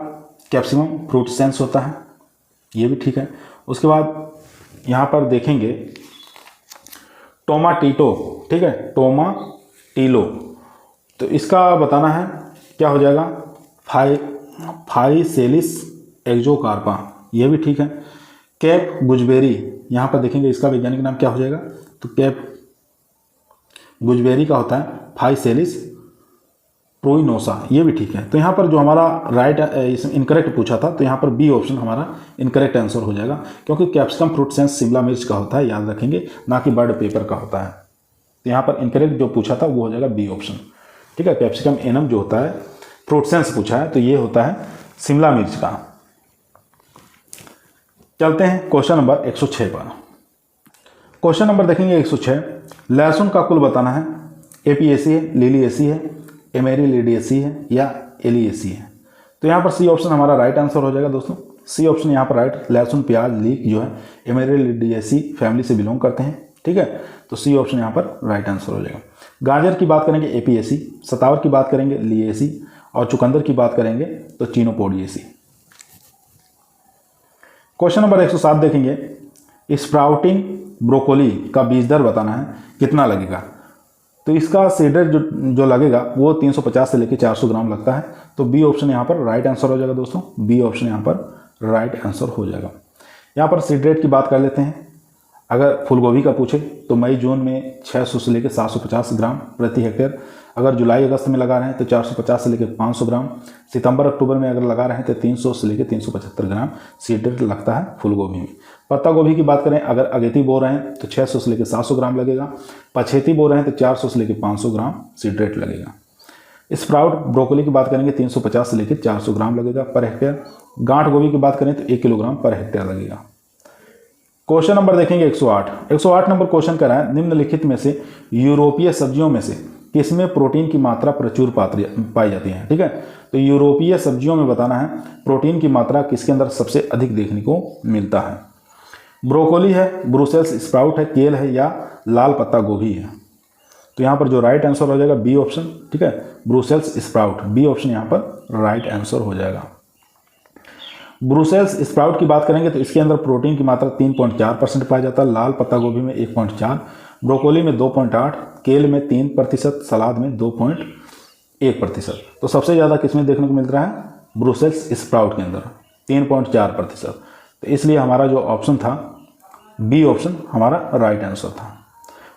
कैप्सिकम फ्रूटेंस होता है, ये भी ठीक है। उसके बाद यहाँ पर देखेंगे टोमाटिटो, ठीक है, टोमाटिलो, तो इसका बताना है क्या हो जाएगा, फाइसेलिस एक्जोकार्पा, ये भी ठीक है। कैप गुजबेरी, यहाँ पर देखेंगे इसका वैज्ञानिक नाम क्या हो जाएगा, तो कैप गुजबेरी का होता है फाइसेलिस प्रोइनोसा, ये भी ठीक है। तो यहाँ पर जो हमारा राइट इनकरेक्ट पूछा था, तो यहाँ पर बी ऑप्शन हमारा इनकरेक्ट आंसर हो जाएगा, क्योंकि कैप्सिकम फ्रूटेंस शिमला मिर्च का होता है, याद रखेंगे, ना कि बर्ड पेपर का होता है। तो यहाँ पर इनकरेक्ट जो पूछा था वो हो जाएगा बी ऑप्शन, ठीक है। कैप्सिकम एनम जो होता है फ्रूटेंस पूछा है, तो ये होता है शिमला मिर्च का। चलते हैं क्वेश्चन नंबर 106 पर। क्वेश्चन नंबर देखेंगे 106, लहसुन का कुल बताना है, एपीएसी है, लिलिएसी है, एमेरिलिडिएसी है या एलिएसी है। तो यहाँ पर सी ऑप्शन हमारा राइट आंसर हो जाएगा दोस्तों, सी ऑप्शन यहाँ पर राइट। लहसुन, प्याज, लीक जो है एमेरिलिडिएसी फैमिली से बिलोंग करते हैं, ठीक है, तो सी ऑप्शन यहाँ पर राइट आंसर हो जाएगा। गाजर की बात करेंगे एपीएसी, सतावर की बात करेंगे लिएसी और चुकंदर की बात करेंगे तो चीनोपोडिएसी। क्वेश्चन नंबर 107 देखेंगे, स्प्राउटिंग ब्रोकोली का बीज दर बताना है, कितना लगेगा। तो इसका सीडेड जो लगेगा वो 350 से लेकर 400 ग्राम लगता है, तो बी ऑप्शन यहाँ पर राइट आंसर हो जाएगा दोस्तों, बी ऑप्शन यहाँ पर राइट आंसर हो जाएगा। यहाँ पर सीड रेट की बात कर लेते हैं। अगर फूलगोभी का पूछे तो मई जून में 600 से लेकर 750 ग्राम प्रति हेक्टेयर, अगर जुलाई अगस्त में लगा रहे हैं तो 450 से लेकर 500 ग्राम, सितंबर अक्टूबर में अगर लगा रहे हैं तो 300 से लेकर 375 ग्राम सीड रेट लगता है फूलगोभी में। पत्ता गोभी की बात करें, अगर अगेती बो रहे हैं तो 600 से लेकर 700 ग्राम लगेगा, पछेती बो रहे हैं तो 400 से लेकर 500 ग्राम सीड रेट लगेगा। स्प्राउट ब्रोकोली की बात करेंगे 350 से लेकर 400 ग्राम लगेगा पर हेक्टेयर। गांठ गोभी की बात करें तो 1 किलोग्राम पर हेक्टेयर लगेगा। क्वेश्चन नंबर देखेंगे 108 नंबर क्वेश्चन करा है, निम्नलिखित में से यूरोपीय सब्जियों में से किसमें प्रोटीन की मात्रा प्रचुर पाई जाती है, ठीक है। तो यूरोपीय सब्जियों में बताना है प्रोटीन की मात्रा किसके अंदर सबसे अधिक देखने को मिलता है। ब्रोकोली है, ब्रुसेल्स स्प्राउट है, केल है या लाल पत्ता गोभी है। तो यहाँ पर जो राइट आंसर हो जाएगा बी ऑप्शन, ठीक है, ब्रुसेल्स स्प्राउट, बी ऑप्शन यहाँ पर राइट आंसर हो जाएगा। ब्रुसेल्स स्प्राउट की बात करेंगे तो इसके अंदर प्रोटीन की मात्रा 3.4% पाया जाता है, लाल पत्ता गोभी में 1.4, ब्रोकोली में 2.8, केल में 3%, सलाद में 2.1%। तो सबसे ज़्यादा किसमें देखने को मिल रहा है, ब्रुसेल्स स्प्राउट के अंदर 3.4%। तो इसलिए हमारा जो ऑप्शन था बी ऑप्शन हमारा राइट आंसर था।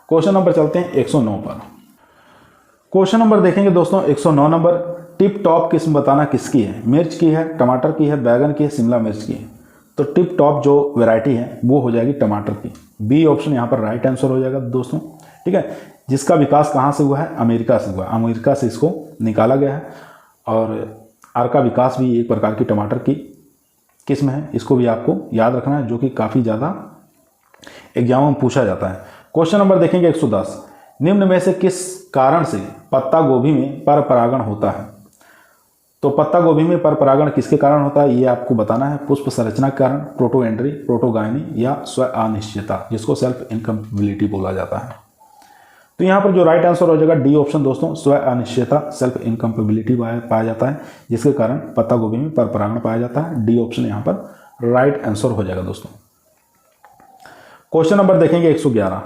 क्वेश्चन नंबर चलते हैं 109 पर। क्वेश्चन नंबर देखेंगे दोस्तों 109 नंबर, टिप टॉप किस्म बताना किसकी है, मिर्च की है, टमाटर की है, बैगन की है, शिमला मिर्च की है। तो टिप टॉप जो वैरायटी है वो हो जाएगी टमाटर की, बी ऑप्शन यहाँ पर राइट आंसर हो जाएगा दोस्तों, ठीक है। जिसका विकास कहाँ से हुआ है, अमेरिका से हुआ है, अमेरिका से इसको निकाला गया है। और अर्का विकास भी एक प्रकार की टमाटर की किस्म है, इसको भी आपको याद रखना है, जो कि काफ़ी ज़्यादा एग्जाम में पूछा जाता है। क्वेश्चन नंबर देखेंगे 110, निम्न में से किस कारण से पत्ता गोभी में पर परागण होता है। तो पत्ता गोभी में पर परागण किसके कारण होता है ये आपको बताना है, पुष्प संरचना के कारण, प्रोटोएंड्री, प्रोटोगायनी या स्व अनिश्चयता, जिसको सेल्फ इनकम्पेटिबिलिटी बोला जाता है। तो यहाँ पर जो राइट आंसर हो जाएगा डी ऑप्शन दोस्तों, स्व अनिश्चयता, सेल्फ इनकम्पेटिबिलिटी पाया जाता है, जिसके कारण पत्ता गोभी में पर परागण पाया जाता है। डी ऑप्शन यहाँ पर राइट आंसर हो जाएगा दोस्तों। क्वेश्चन नंबर देखेंगे 111,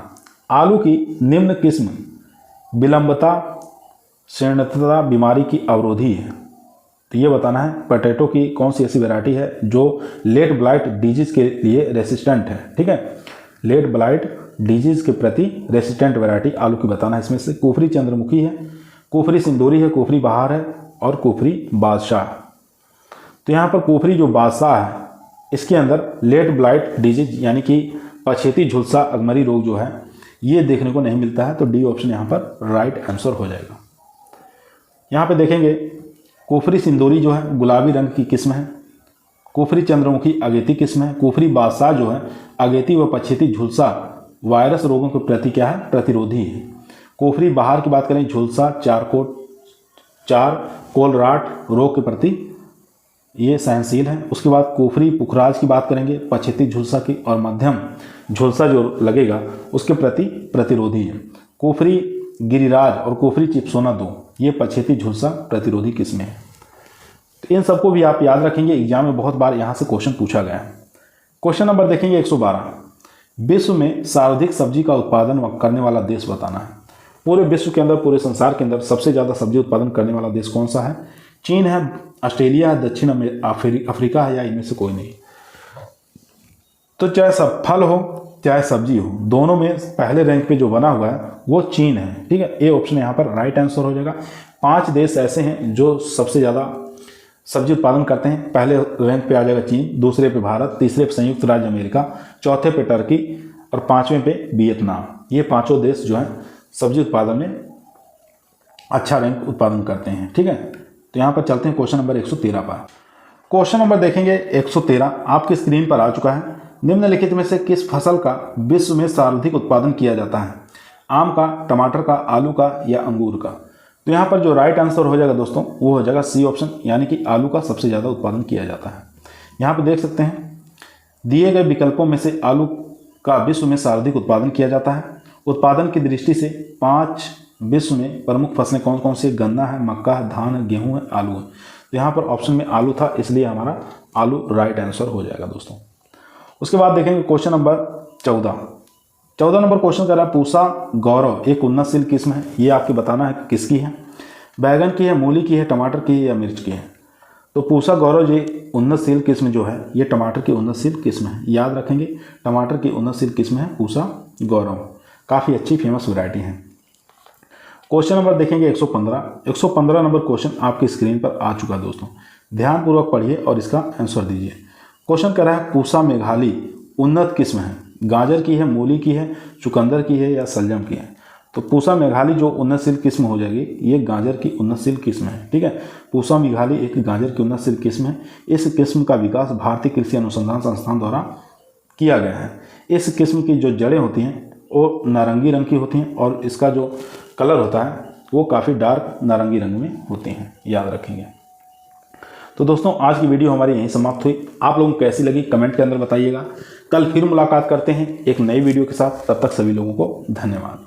आलू की निम्न किस्म विलंबता शीर्णता बीमारी की अवरोधी है। तो ये बताना है पोटैटो की कौन सी ऐसी वैरायटी है जो लेट ब्लाइट डिजीज के लिए रेसिस्टेंट है, ठीक है। लेट ब्लाइट डिजीज के प्रति रेसिस्टेंट वैरायटी आलू की बताना है। इसमें से कुफरी चंद्रमुखी है, कुफरी सिंदूरी है, कुफरी बहार है और कुफरी बादशाह। तो यहाँ पर कुफरी जो बादशाह है इसके अंदर लेट ब्लाइट डिजीज यानी कि पछेती झुलसा अगमरी रोग जो है ये देखने को नहीं मिलता है, तो डी ऑप्शन यहाँ पर राइट आंसर हो जाएगा। यहाँ पे देखेंगे कुफरी सिंदूरी जो है गुलाबी रंग की किस्म है, कुफरी चंद्रमुखी अगेती किस्म है, कुफरी बादशाह जो है अगेती व पछेती झुलसा वायरस रोगों के प्रति क्या है, प्रतिरोधी है। कोफरी बहार की बात करें, झुलसा, चार कोलराट रोग के प्रति ये सहनशील है। उसके बाद कोफरी पुखराज की बात करेंगे, पछेती झुलसा की, और मध्यम झुलसा जो लगेगा उसके प्रति प्रतिरोधी है। कोफरी गिरिराज और कोफरी चिपसोना 2 ये पछेती झुलसा प्रतिरोधी किस्में हैं। तो इन सबको भी आप याद रखेंगे, एग्जाम में बहुत बार यहाँ से क्वेश्चन पूछा गया है। क्वेश्चन नंबर देखेंगे 112, विश्व में सर्वाधिक सब्जी का उत्पादन करने वाला देश बताना है। पूरे विश्व के अंदर, पूरे संसार के अंदर सबसे ज़्यादा सब्जी उत्पादन करने वाला देश कौन सा है? चीन है, ऑस्ट्रेलिया है, दक्षिण अफ्रीका है, या इनमें से कोई नहीं। तो चाहे सब फल हो चाहे सब्जी हो, दोनों में पहले रैंक पे जो बना हुआ है वो चीन है। ठीक है, ए ऑप्शन यहाँ पर राइट आंसर हो जाएगा। 5 देश ऐसे हैं जो सबसे ज़्यादा सब्जी उत्पादन करते हैं। पहले रैंक पे आ जाएगा चीन, दूसरे पे भारत, तीसरे पे संयुक्त राज्य अमेरिका, चौथे पे टर्की और 5वें पे वियतनाम। ये 5 देश जो हैं सब्जी उत्पादन में अच्छा रैंक उत्पादन करते हैं। ठीक है, तो यहाँ पर चलते हैं क्वेश्चन नंबर 113 पर। क्वेश्चन नंबर देखेंगे 113 आपकी स्क्रीन पर आ चुका है। निम्नलिखित में से किस फसल का विश्व में सर्वाधिक उत्पादन किया जाता है? आम का, टमाटर का, आलू का या अंगूर का? तो यहाँ पर जो राइट आंसर हो जाएगा दोस्तों वो हो जाएगा सी ऑप्शन, यानी कि आलू का सबसे ज़्यादा उत्पादन किया जाता है। यहाँ पर देख सकते हैं दिए गए विकल्पों में से आलू का विश्व में सर्वाधिक उत्पादन किया जाता है। उत्पादन की दृष्टि से 5 विश्व में प्रमुख फसलें कौन कौन सी? गन्ना है, मक्का है, धान है, गेहूँ है, आलू है। तो यहाँ पर ऑप्शन में आलू था, इसलिए हमारा आलू राइट आंसर हो जाएगा दोस्तों। उसके बाद देखेंगे क्वेश्चन नंबर 14 नंबर क्वेश्चन कर रहा है, पूसा गौरव एक उन्नतशील किस्म है। ये आपके बताना है कि किसकी है? बैगन की है, मूली की है, टमाटर की है या मिर्च की है? तो पूसा गौरव ये उन्नतशील किस्म जो है ये टमाटर की उन्नतशील किस्म है। याद रखेंगे, टमाटर की उन्नतशील किस्म है पूसा गौरव, काफ़ी अच्छी फेमस वैरायटी है। क्वेश्चन नंबर देखेंगे 115 नंबर क्वेश्चन आपकी स्क्रीन पर आ चुका है दोस्तों। ध्यानपूर्वक पढ़िए और इसका आंसर दीजिए। क्वेश्चन कह रहा है पूसा मेघाली उन्नत किस्म है, गाजर की है, मूली की है, चुकंदर की है या सलजम की है? तो पूसा मेघाली जो उन्नतशील किस्म हो जाएगी ये गाजर की उन्नतशील किस्म है। ठीक है, पूसा मेघाली एक गाजर की उन्नतशील किस्म है। इस किस्म का विकास भारतीय कृषि अनुसंधान संस्थान द्वारा किया गया है। इस किस्म की जो जड़ें होती हैं वो नारंगी रंग की होती हैं और इसका जो कलर होता है वो काफ़ी डार्क नारंगी रंग में होते हैं, याद रखेंगे। तो दोस्तों आज की वीडियो हमारी यहीं समाप्त हुई। आप लोगों को कैसी लगी कमेंट के अंदर बताइएगा। कल फिर मुलाकात करते हैं एक नई वीडियो के साथ। तब तक सभी लोगों को धन्यवाद।